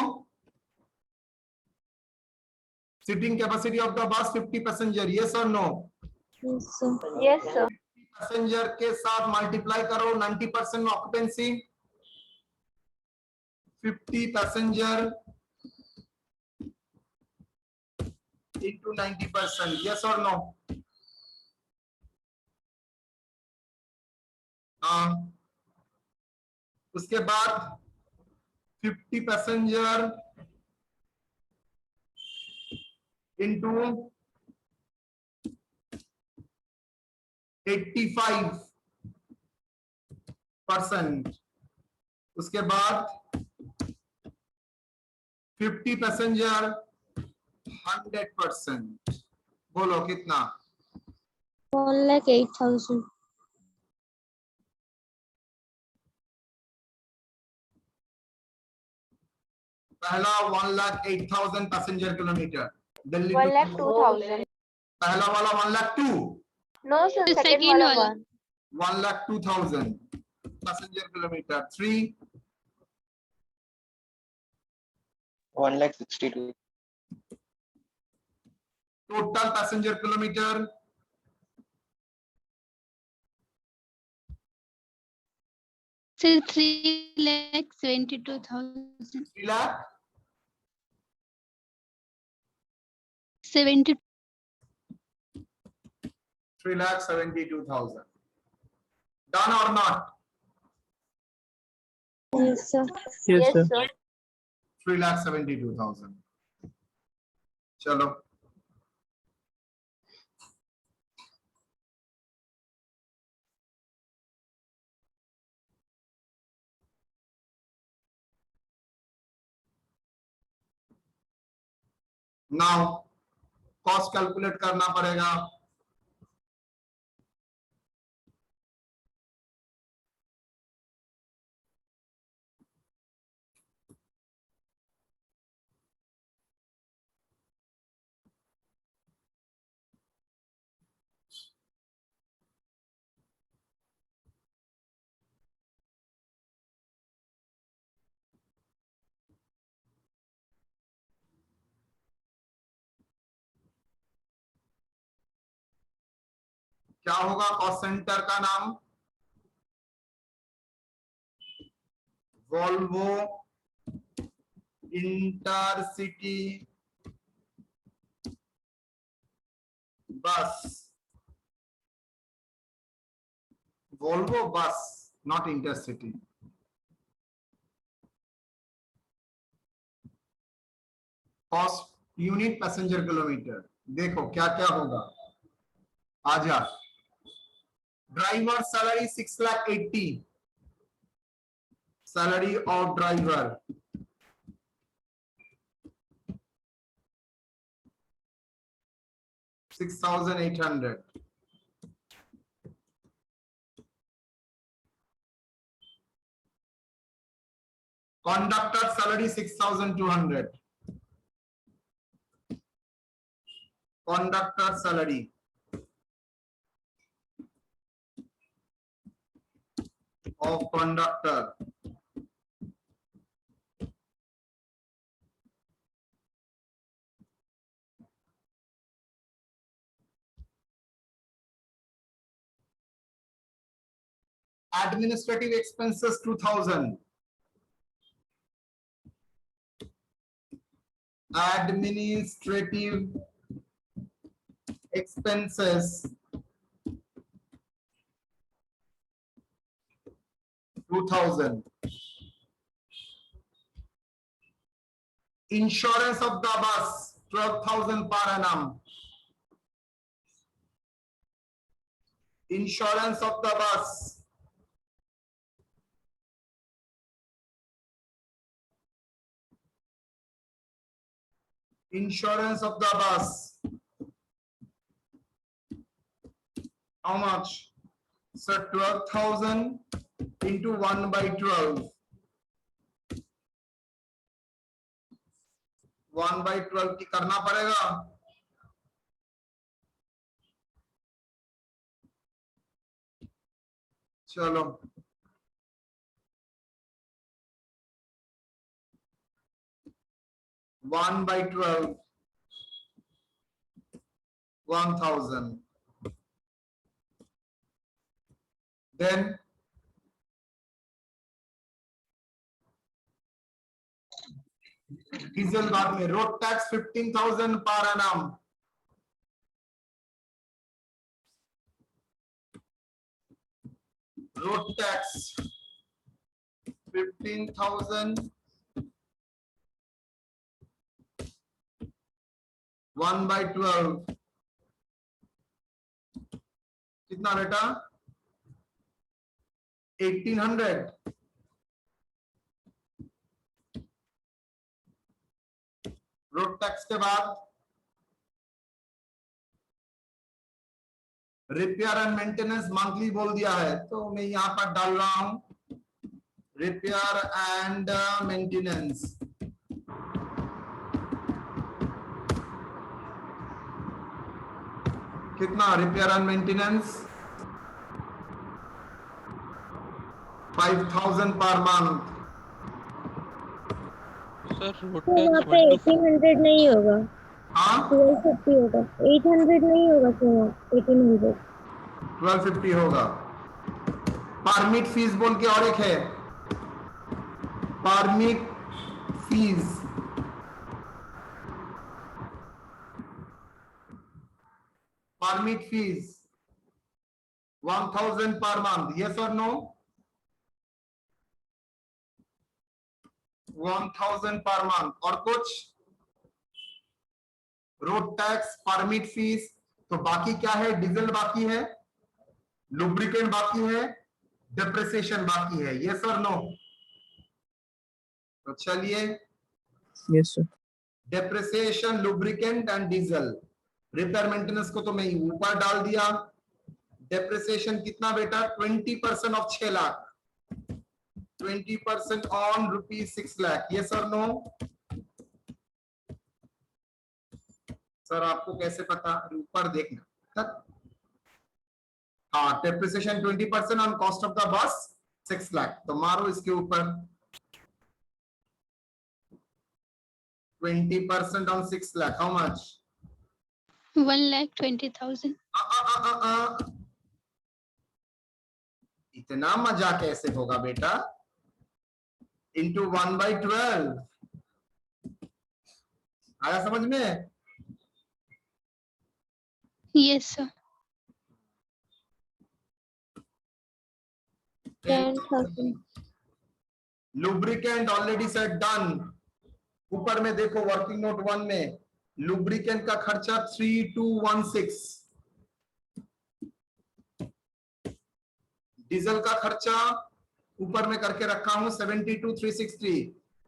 Speaker 1: seating capacity of the bus 50 passenger, yes और no?
Speaker 3: Yes, sir.
Speaker 5: Yes, sir.
Speaker 1: Passenger के साथ मल्टीप्लाई करो 90% occupancy, 50 passenger into 90%, yes or no? हाँ, उसके बाद 50 पैसेंजर into 85%, उसके बाद 50 पैसेंजर 100%। बोलो कितना?
Speaker 3: 1,08,000.
Speaker 1: पहला 1,08,000 पैसेंजर किलोमीटर, दिल्ली to
Speaker 5: 1,02,000.
Speaker 1: पहला वाला 1,02,000,
Speaker 5: No, sir.
Speaker 3: The
Speaker 5: Second
Speaker 3: second
Speaker 5: wala
Speaker 3: wala.
Speaker 1: 1,02,000 passenger kilometre. 3
Speaker 4: 1,62,000।
Speaker 1: Total passenger kilometre
Speaker 3: Sir, 3,72,000.
Speaker 1: 3 lakh
Speaker 3: 70.
Speaker 1: 3,72,000। Done or not?
Speaker 3: Yes, sir.
Speaker 5: Yes, sir.
Speaker 1: 3,72,000। चलो, नाउ कॉस्ट कैलकुलेट करना पड़ेगा। क्या होगा कॉस्ट सेंटर का नाम? वोल्वो इंटरसिटी बस, Volvo bus, not intercity. Cost unit passenger kilometre, देखो क्या क्या होगा। आजा, driver salary 6,80,000, salary of driver 6,800। Conductor salary 6,200. Conductor salary. Of conductor. Administrative expenses 2,000. Administrative expenses 2,000. Insurance of the bus 12,000 per annum. Insurance of the bus. Insurance of the bus. How much? So 12,000 into 1 by 12. 1 by 12 की करना पड़ेगा. चलो. One by 12, 1,000. Then diesel बाद में road tax 15,000 per annum. Road tax 15,000. 1 by 12 कितना बेटा? 1,800. Road tax के बाद रिपेयर एंड मेंटेनेंस मंथली बोल दिया है, तो मैं यहां पर डाल रहा हूं रिपेयर एंड मेंटेनेंस. कितना repair and maintenance? 5,000 per month.
Speaker 2: Sir road
Speaker 3: तो वहाँ
Speaker 2: टैक्स
Speaker 3: पे 1800 नहीं होगा,
Speaker 1: हाँ
Speaker 3: 1250 होगा. 800 नहीं होगा सर, 1800.
Speaker 1: 1250 होगा. परमिट फीस बोल के और एक है, permit fees. Permit fees 1,000 per month. Yes or no? 1,000 per month. और कुछ? Road tax, permit fees. तो बाकी क्या है? डीजल बाकी है, लुब्रिकेंट बाकी है, डेप्रिसिएशन बाकी है. यस और नो? तो चलिए,
Speaker 7: yes sir.
Speaker 1: Depreciation, lubricant and diesel. Repair maintenance को तो मैं ऊपर डाल दिया. डेप्रिसिएशन कितना बेटा? 20% of 6 lakh. 20% on ₹6 lakh. Yes और नो? सर आपको कैसे पता? ऊपर देखना. हाँ, depreciation 20% on cost of the बस 6 लाख. तो मारो इसके ऊपर 20% ऑन 6 लाख. How much?
Speaker 3: 1,20,000.
Speaker 1: इतना मजा कैसे होगा बेटा? Into 1 by 12. आया समझ में?
Speaker 3: Yes sir. 10,000.
Speaker 1: Lubricant already set done. ऊपर में देखो वर्किंग नोट 1 में लुब्रिकेंट का खर्चा 3,216. डीजल का खर्चा ऊपर में करके रखा हूं 72,360.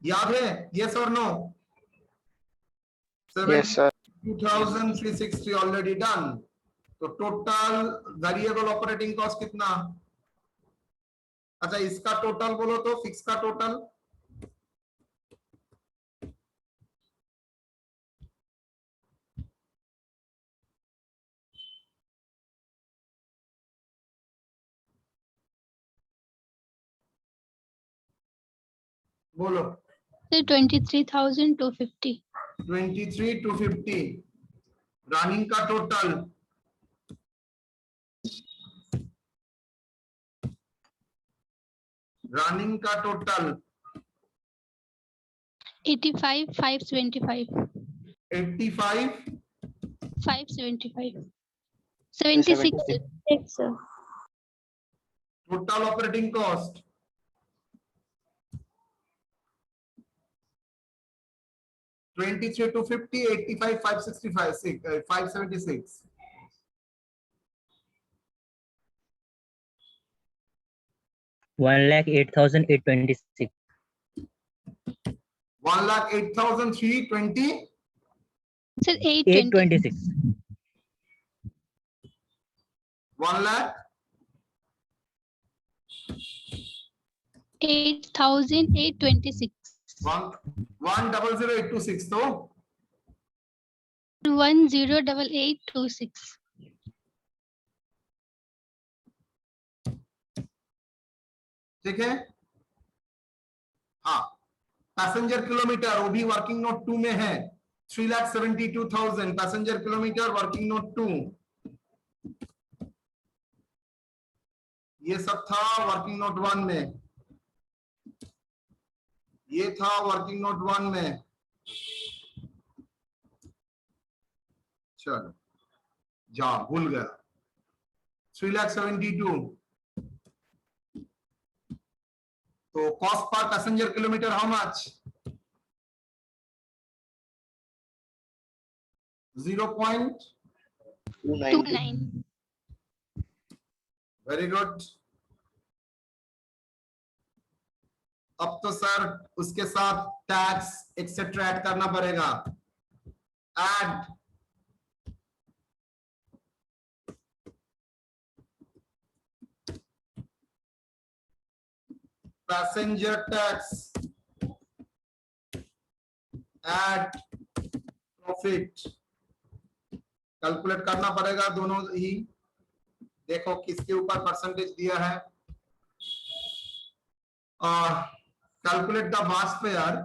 Speaker 1: याद है? यस और no?
Speaker 4: Yes, sir.
Speaker 1: 2,360 already done. तो टोटल वेरिएबल ऑपरेटिंग कॉस्ट कितना? अच्छा, इसका टोटल बोलो तो फिक्स का टोटल बोलो।
Speaker 8: Sir, 23,250.
Speaker 1: 23,250। रनिंग का टोटल रनिंग का total
Speaker 8: 85,525.
Speaker 1: 85
Speaker 8: 575. 76.
Speaker 3: 6 sir.
Speaker 1: Total operating cost 23,250, 85, 565, 576।
Speaker 9: 1,08,826.
Speaker 1: 1,08,320।
Speaker 8: Sir, 820.
Speaker 9: 826.
Speaker 1: 1 lakh
Speaker 8: 8,826.
Speaker 1: 1,00826 तो
Speaker 8: 108826.
Speaker 1: ठीक है। हाँ, पैसेंजर किलोमीटर वो भी वर्किंग नोट 2 में है। 3,72,000 पैसेंजर किलोमीटर वर्किंग नोट 2। ये सब था वर्किंग नोट 1 में। ये था वर्किंग नोट 1 में। चलो जा भूल गया। 3,72,000 तो कॉस्ट पर passenger kilometre how much? 0.29।
Speaker 8: 29.
Speaker 1: Very good. अब तो सर उसके साथ टैक्स एक्सेट्रा ऐड करना पड़ेगा। Add passenger tax, add profit calculate करना पड़ेगा दोनों ही। देखो किसके ऊपर परसेंटेज दिया है। Calculate the mass fare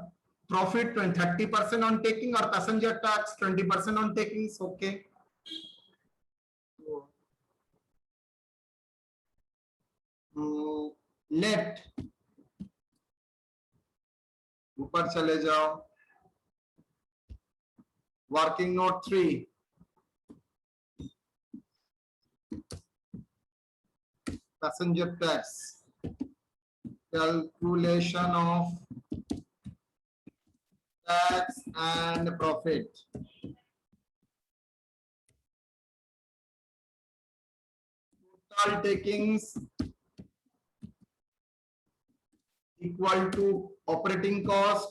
Speaker 1: profit 30% on taking और passenger tax 20% on taking. Okay, let ऊपर चले जाओ। Working note 3 passenger tax calculation of tax and profit. Total takings equal to operating cost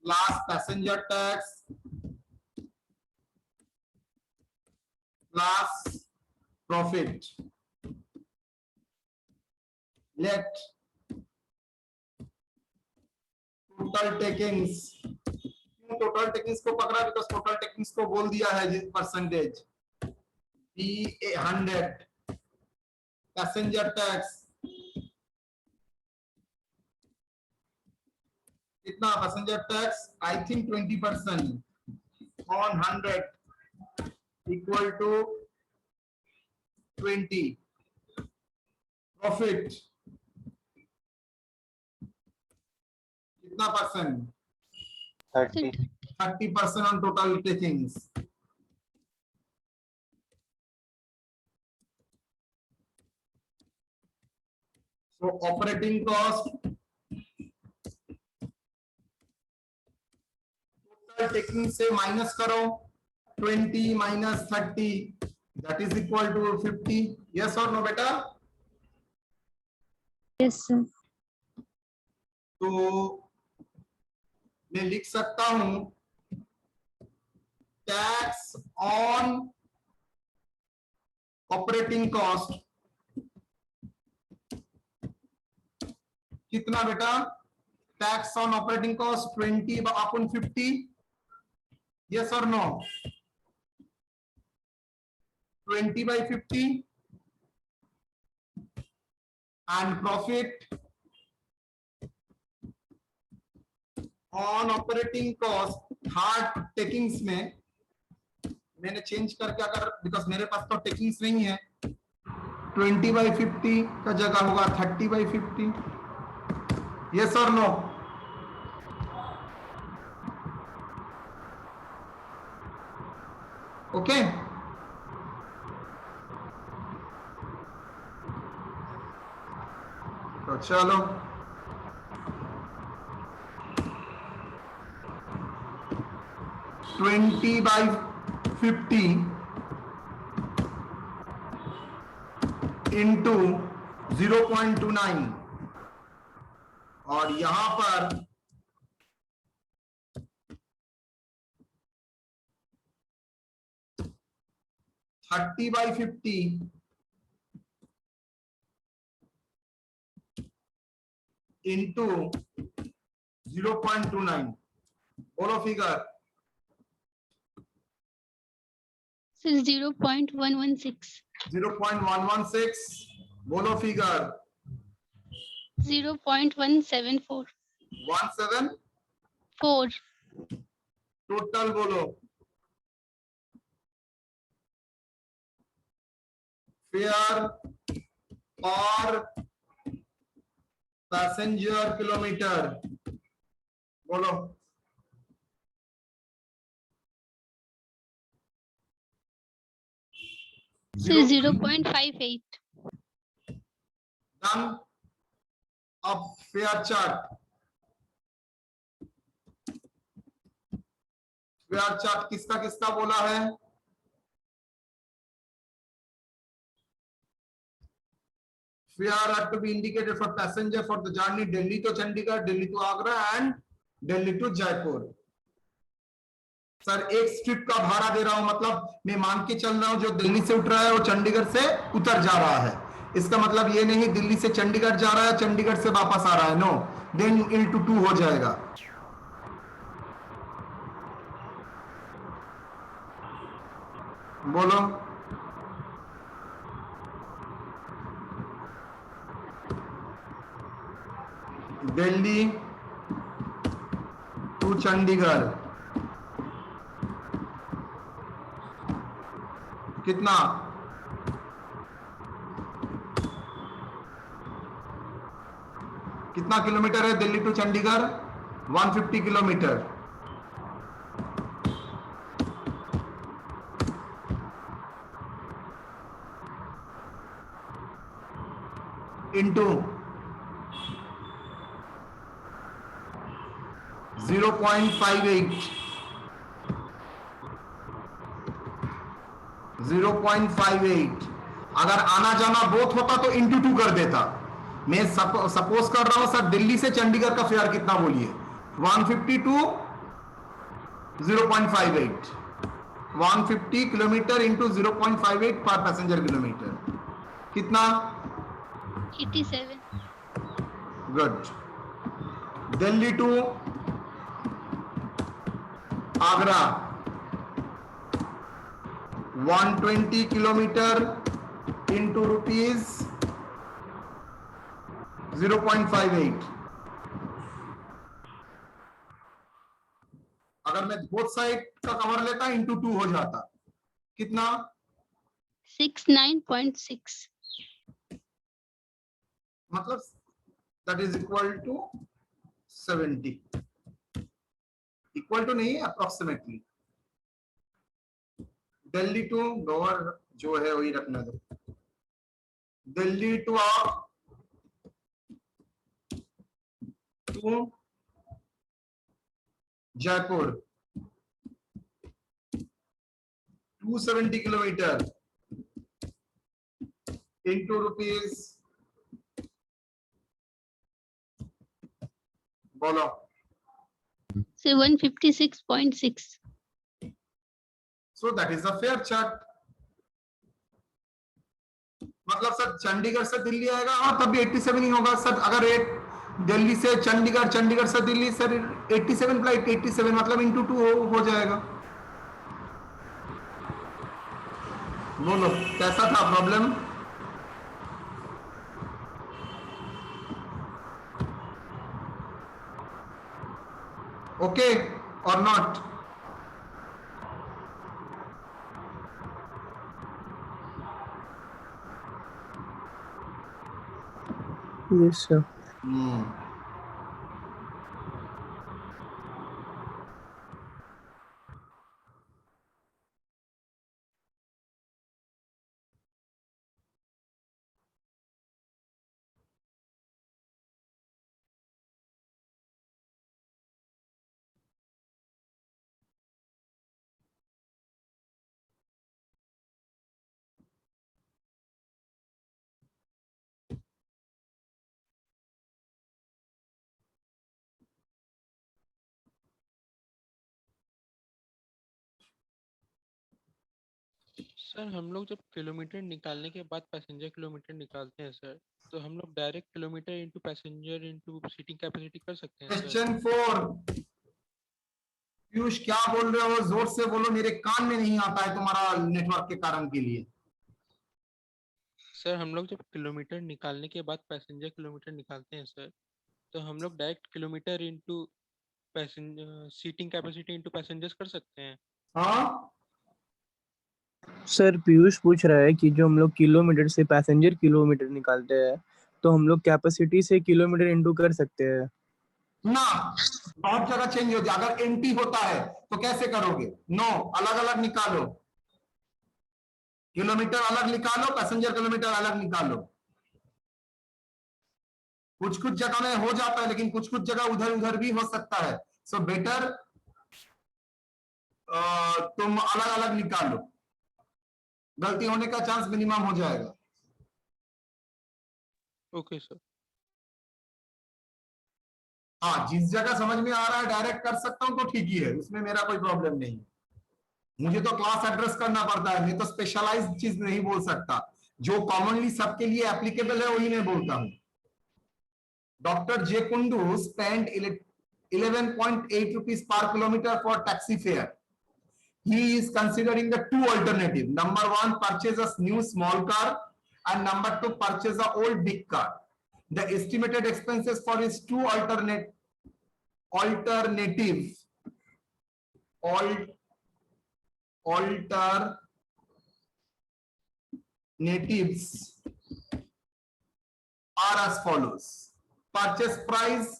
Speaker 1: plus passenger tax plus profit. Let total takings, क्यों total takings को पकड़ा? Because total takings को बोल दिया है परसेंटेज P 100 पैसेंजर टैक्स कितना? Passenger tax I think 20% on 100 equal to 20। Profit कितना percent? 30% on total takings। So operating cost total taking से माइनस करो 20 minus 30 that is equal to 50। yes or no बेटा?
Speaker 3: Yes sir.
Speaker 1: तो मैं लिख सकता हूं टैक्स ऑन ऑपरेटिंग कॉस्ट कितना बेटा? Tax on operating cost 20 upon 50। yes or no? 20 by 50 and profit on operating cost third takings में मैंने चेंज करके, अगर बिकॉज मेरे पास तो टेकिंग्स नहीं है, 20/50 का जगह होगा 30/50। यस और नो? ओके, तो चलो $20/50 इंटू 0.29 और यहां पर $30/50 इंटू 0.29। बोलो फिगर।
Speaker 8: Sir, 0.116.
Speaker 1: 0.116। बोलो फिगर।
Speaker 8: 0.174.
Speaker 1: 174। टोटल बोलो। फेयर और पैसेंजर किलोमीटर बोलो।
Speaker 8: Sir, 0.58.
Speaker 1: डन। अब फेयर चार्ट। फेयर चार्ट किसका किसका बोला है? Fare are to be indicated for passenger for the journey Delhi to Chandigarh, Delhi to Agra and Delhi to Jaipur। Sir एक strip का भाड़ा दे रहा हूं, मतलब मैं मान के चल रहा हूं जो दिल्ली से उठ रहा है वो चंडीगढ़ से उतर जा रहा है। इसका मतलब ये नहीं दिल्ली से चंडीगढ़ जा रहा है, चंडीगढ़ से वापस आ रहा है। नो, देन into 2 हो जाएगा। बोलो। दिल्ली टू चंडीगढ़ कितना? कितना किलोमीटर है Delhi to Chandigarh? 150 kilometre. Into 0.58। 0.58। अगर आना जाना बोथ होता तो इंटू 2 कर देता। मैं सपोज कर रहा हूं सर दिल्ली से चंडीगढ़ का फेयर कितना बोलिए? 150 टू 0.58। 150 किलोमीटर इंटू 0.58 पर पैसेंजर किलोमीटर कितना?
Speaker 8: 87.
Speaker 1: Good. Delhi to Agra 120 kilometre into rupees 0.58। अगर मैं बोथ साइड का कवर लेता इंटू 2 हो जाता। कितना?
Speaker 8: 69.6.
Speaker 1: मतलब that is equal to 70। Equal to नहीं, अप्रोक्सीमेटली। दिल्ली टू लोअर जो है वही रखना दो। Delhi to Jaipur 270 kilometre into rupees बोलो।
Speaker 8: Sir, 156.6.
Speaker 1: So that is a fair chart। मतलब सर चंडीगढ़ से दिल्ली आएगा और तब भी 87 ही होगा सर। अगर रेट दिल्ली से चंडीगढ़, चंडीगढ़ से दिल्ली सर 87 फ्लाइट 87 मतलब इंटू 2 हो जाएगा। बोलो कैसा था problem? Okay or not?
Speaker 7: Yes, sir.
Speaker 2: Sir हम लोग जब किलोमीटर निकालने के बाद पैसेंजर किलोमीटर निकालते हैं सर, तो हम लोग direct kilometre into passenger into seating capacity कर सकते हैं सर?
Speaker 1: क्वेश्चन 4। पीयूष क्या बोल रहे हो? जोर से बोलो, मेरे कान में नहीं आता है तुम्हारा नेटवर्क के कारण के लिए।
Speaker 2: सर हम लोग जब किलोमीटर निकालने के बाद पैसेंजर किलोमीटर निकालते हैं सर, तो हम लोग direct kilometre into passenger seating capacity into passengers कर सकते हैं?
Speaker 1: हाँ,
Speaker 7: सर पीयूष पूछ रहा है कि जो हम लोग किलोमीटर से पैसेंजर किलोमीटर निकालते हैं तो हम लोग कैपेसिटी से किलोमीटर इंटू कर सकते हैं
Speaker 1: ना, बहुत जगह चेंज हो जाए। अगर एंटी होता है तो कैसे करोगे? नो, अलग अलग निकालो, किलोमीटर अलग निकालो, पैसेंजर किलोमीटर अलग निकालो। कुछ कुछ जगह में हो जाता है, लेकिन कुछ कुछ जगह उधर उधर भी हो सकता है। सो बेटर तुम अलग अलग निकालो, गलती होने का चांस मिनिमम हो जाएगा।
Speaker 2: Okay sir.
Speaker 1: हाँ, जिस जगह समझ में आ रहा है डायरेक्ट कर सकता हूं तो ठीक ही है, उसमें मेरा कोई प्रॉब्लम नहीं। मुझे तो क्लास एड्रेस करना पड़ता है, मैं तो स्पेशलाइज चीज नहीं बोल सकता। जो कॉमनली सबके लिए एप्लीकेबल है वही मैं बोलता हूं। Doctor J Kundu spend 11.8 rupees per kilometer for taxi fare. He is considering the two alternative. Number one, purchase a new small car, and number two, purchase a old big car. The estimated expenses for his two alternatives are as follows. Purchase price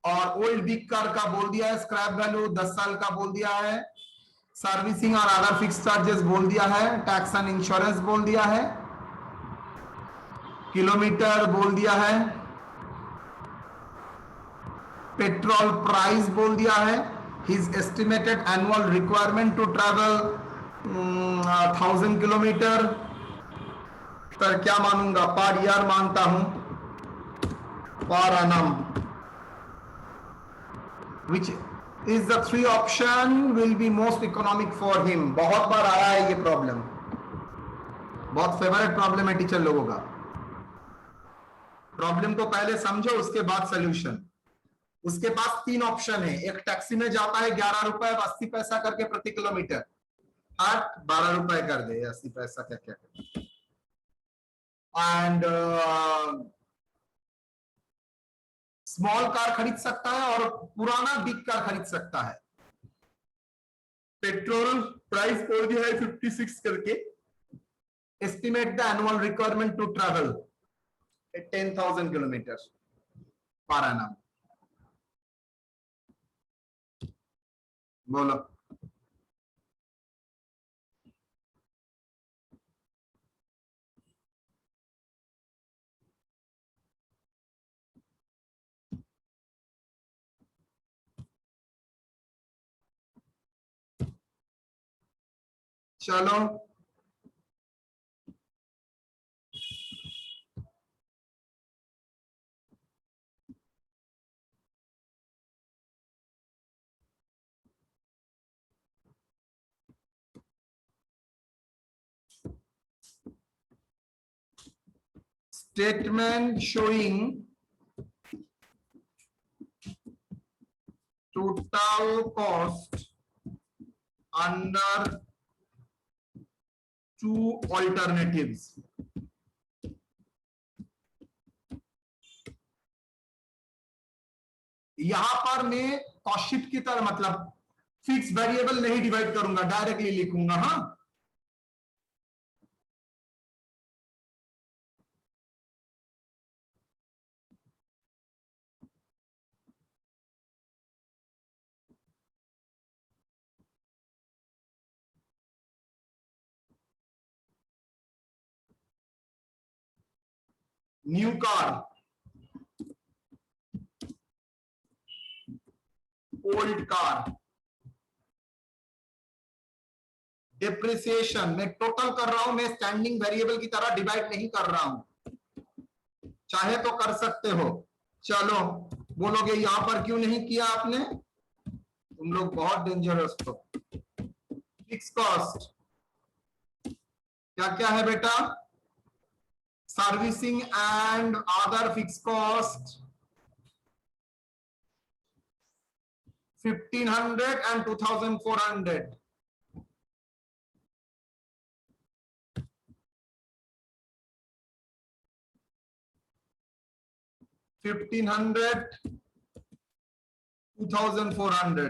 Speaker 1: और old big car का बोल दिया है, scrap value 10 साल का बोल दिया है, सर्विसिंग और अदर फिक्स चार्जेस बोल दिया है, टैक्स एंड इंश्योरेंस बोल दिया है, किलोमीटर बोल दिया है, पेट्रोल प्राइस बोल दिया है, his estimated annual requirement to travel 1000 kilometre. पर क्या मानूंगा? पर ईयर मानता हूं, पर annum, which is the three option will be most economic for him. बहुत बार आया है ये प्रॉब्लम, बहुत फेवरेट प्रॉब्लम है टीचर लोगों का। प्रॉब्लम को पहले समझो, उसके बाद सोल्यूशन। उसके पास 3 ऑप्शन है। एक टैक्सी में जाता है 11 रुपए 80 पैसा करके प्रति किलोमीटर, 12 रुपए कर दे, 80 पैसा क्या क्या कर। एंड स्मॉल कार खरीद सकता है और पुराना बिग कार खरीद सकता है। पेट्रोल प्राइस बोल दिया है 56 करके। Estimate the annual requirement to travel 10,000 kilometre पर annum। बोलो। चलो, statement showing total cost under two alternatives। यहां पर मैं कॉस्ट शीट की तरह, मतलब फिक्स वेरिएबल नहीं डिवाइड करूंगा, डायरेक्टली लिखूंगा। हाँ, new car, old car, depreciation मैं टोटल कर रहा हूं, मैं स्टैंडिंग वेरिएबल की तरह डिवाइड नहीं कर रहा हूं, चाहे तो कर सकते हो। चलो बोलोगे यहां पर क्यों नहीं किया आपने, तुम लोग बहुत डेंजरस हो। फिक्स कॉस्ट क्या क्या है बेटा, servicing and other fix cost 1500 and 2400। 1500, 2400।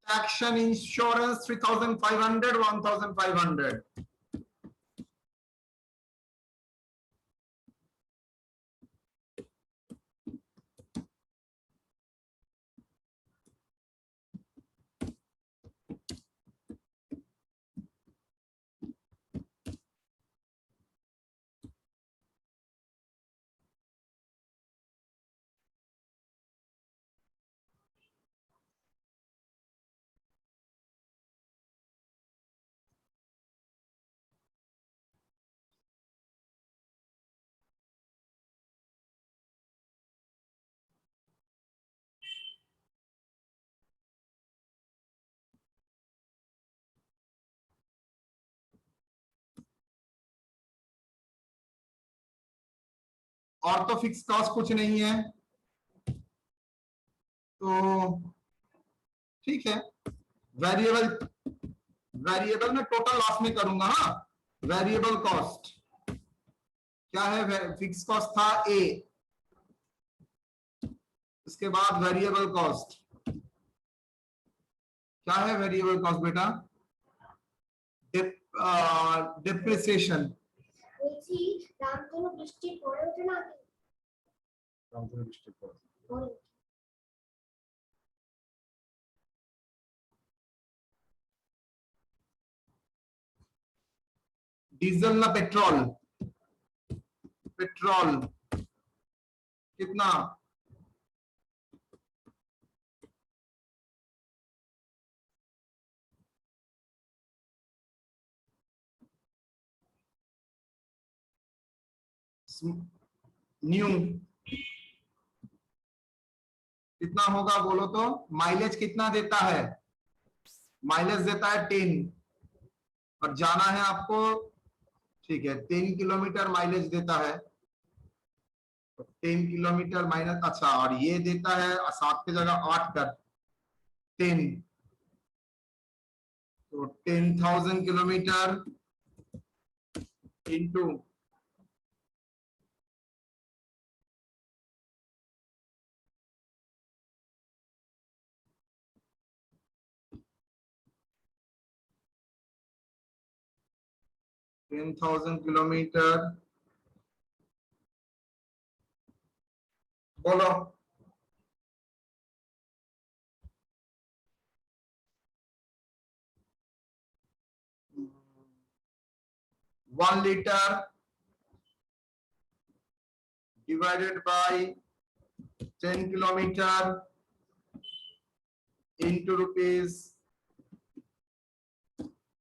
Speaker 1: Action insurance 3500, 1500। और तो फिक्स कॉस्ट कुछ नहीं है, तो ठीक है। वेरिएबल, वेरिएबल में टोटल लॉस में करूंगा। हाँ, वेरिएबल कॉस्ट क्या है, फिक्स कॉस्ट था ए, इसके बाद वेरिएबल कॉस्ट क्या है, वेरिएबल कॉस्ट बेटा डिप्रिसिएशन। डीजल ना पेट्रोल, पेट्रोल कितना, न्यू कितना होगा बोलो तो, माइलेज कितना देता है, माइलेज देता है 10, और जाना है आपको, ठीक है 10 किलोमीटर माइलेज देता है, 10 किलोमीटर माइनस, अच्छा और ये देता है 7 की जगह 8 कर 10, तो 10,000 किलोमीटर इंटू 10,000 किलोमीटर, बोलो one litre divided by 10 kilometre into rupees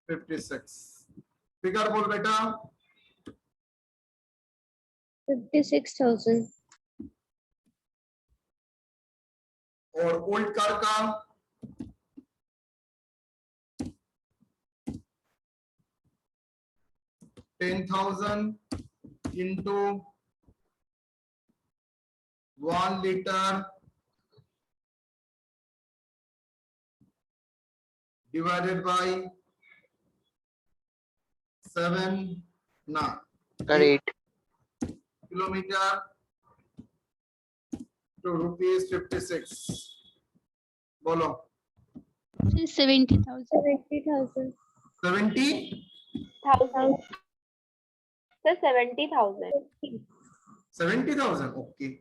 Speaker 1: 56। Figure बोल बेटा,
Speaker 3: 56,000।
Speaker 1: और ओल्ड कार का 10,000 इंटू 1 लीटर डिवाइडेड बाय 7 ना
Speaker 4: 8
Speaker 1: किलोमीटर to rupees 56. बोलो
Speaker 8: 70,000.
Speaker 3: 70,000.
Speaker 1: 70.
Speaker 5: 1,000. Sir, 70,000.
Speaker 1: 70,000. Okay.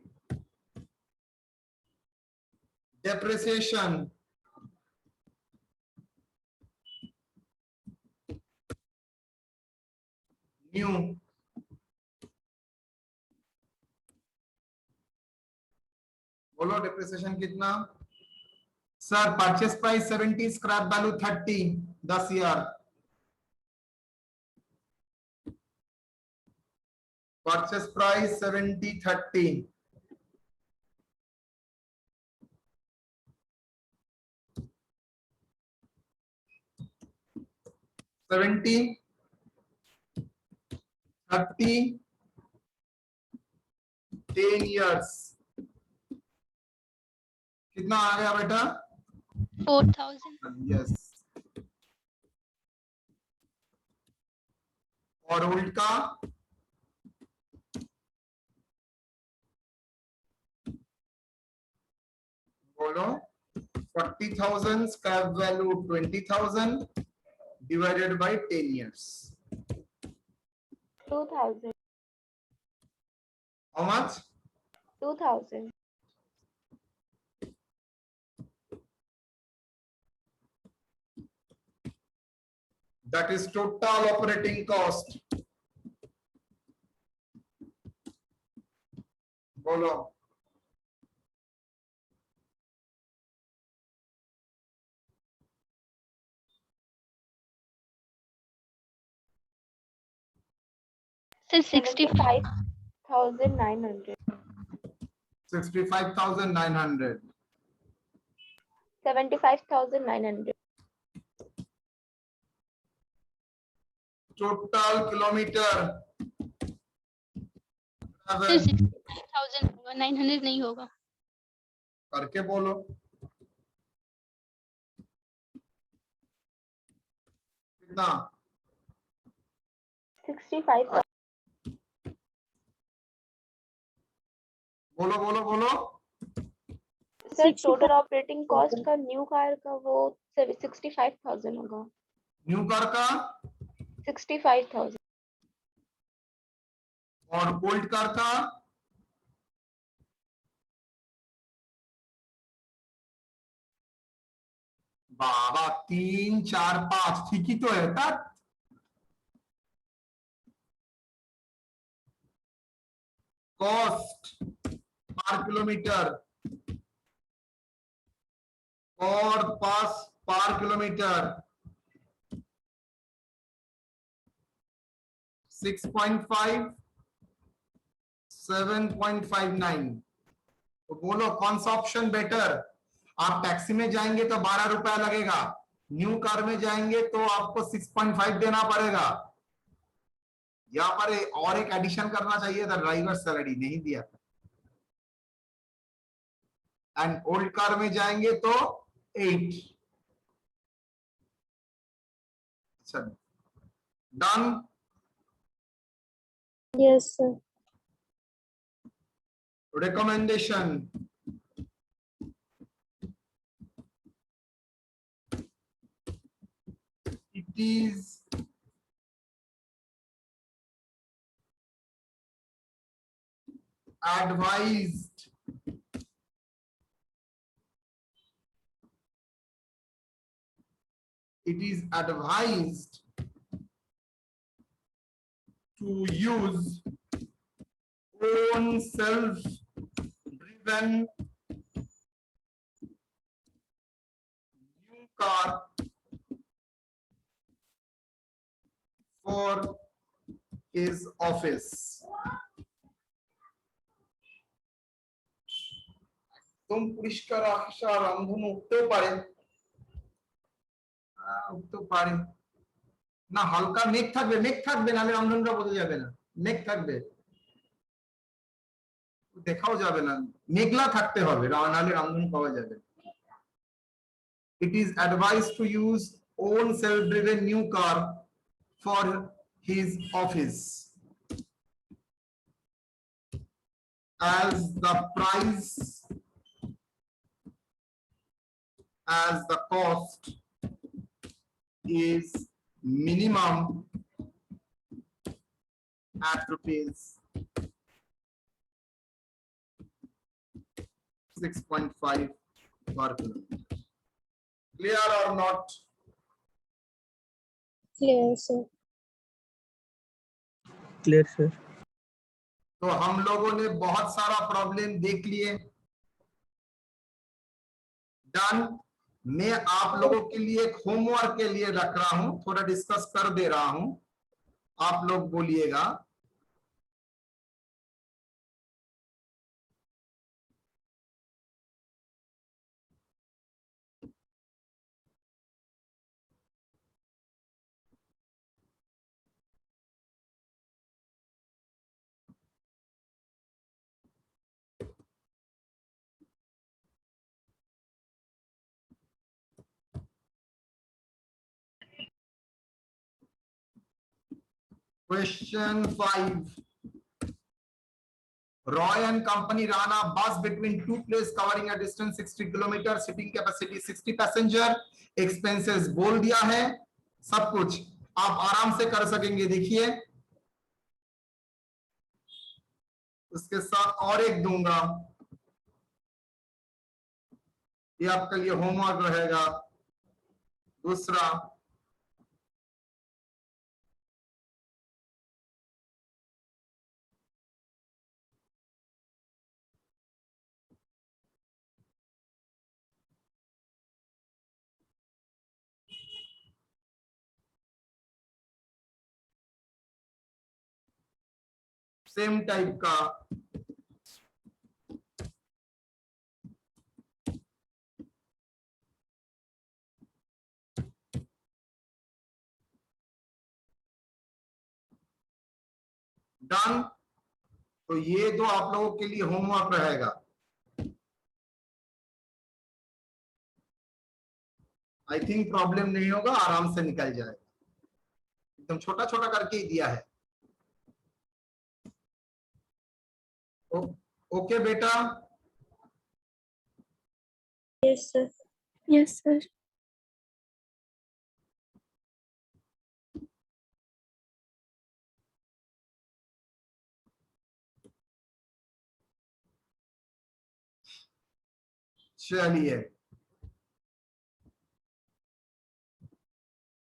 Speaker 1: Depreciation. New. बोलो depreciation कितना? Sir purchase price 70, scrap value 30, 10,000. Purchase price 70, 30. $70, 30, 10 years. कितना आ गया बेटा?
Speaker 8: 4,000.
Speaker 1: यस. और उल्ट का बोलो 40,000, scrap value 20,000 divided by 10 years.
Speaker 5: 2,000.
Speaker 1: How much?
Speaker 5: 2,000.
Speaker 1: That is total operating cost. बोलो
Speaker 8: Sir, 65.
Speaker 5: 65,900.
Speaker 1: 65,900.
Speaker 5: 75,900.
Speaker 1: Total kilometer.
Speaker 8: Sir, 65,000 होगा, 900 नहीं होगा.
Speaker 1: करके बोलो. कितना?
Speaker 5: 65,000.
Speaker 1: बोलो बोलो बोलो.
Speaker 5: सर टोटल ऑपरेटिंग कॉस्ट का न्यू कार का वो 65,000 होगा.
Speaker 1: न्यू कार का
Speaker 5: 65,000.
Speaker 1: और ओल्ड कार का बाबा 3, 4, 5 ठीक ही तो है. तब कॉस्ट पर किलोमीटर और पास पर किलोमीटर 6.5, 7.59. तो बोलो कौन सा ऑप्शन बेटर? आप टैक्सी में जाएंगे तो 12 रुपया लगेगा, न्यू कार में जाएंगे तो आपको 6.5 देना पड़ेगा. यहाँ पर और एक एडिशन करना चाहिए था, ड्राइवर सैलरी नहीं दिया था. एंड ओल्ड कार में जाएंगे तो 8. Done.
Speaker 3: Yes, sir.
Speaker 1: Recommendation. It is advised to use own self-driven new car for his office. तुम পরিষ্কার আশা রামধনু উঠতেও পারে, উঠতেও পারে না. হালকা মেঘ থাকবে নাহলে রামধনুটা বোঝা যাবে না. মেঘ থাকবে দেখাও যাবে না, মেঘলা থাকতে হবে নাহলে রামধনু পাওয়া যাবে. It is advised to use own self-driven new car for his office as the price as the cost is minimum at rupees 6.5 per kilometer. Clear or not?
Speaker 3: Clear, sir.
Speaker 7: Clear, sir.
Speaker 1: तो हम लोगों ने बहुत सारा problem देख लिए। Done. मैं आप लोगों के लिए एक होमवर्क के लिए रख रहा हूं, थोड़ा डिस्कस कर दे रहा हूं, आप लोग बोलिएगा। Question 5. Roy and company ran a bus between two places covering a distance 60 km, sitting capacity 60 passenger, expenses बोल दिया है, सब कुछ आप आराम से कर सकेंगे। देखिए उसके साथ और एक दूंगा, ये आपके लिए होमवर्क रहेगा। दूसरा, सेम टाइप का डन। तो ये दो आप लोगों के लिए होमवर्क रहेगा। आई थिंक प्रॉब्लम नहीं होगा, आराम से निकल जाएगा। एकदम छोटा छोटा करके ही दिया है। ओके बेटा।
Speaker 3: Yes, sir.
Speaker 6: Yes, sir.
Speaker 1: चलिए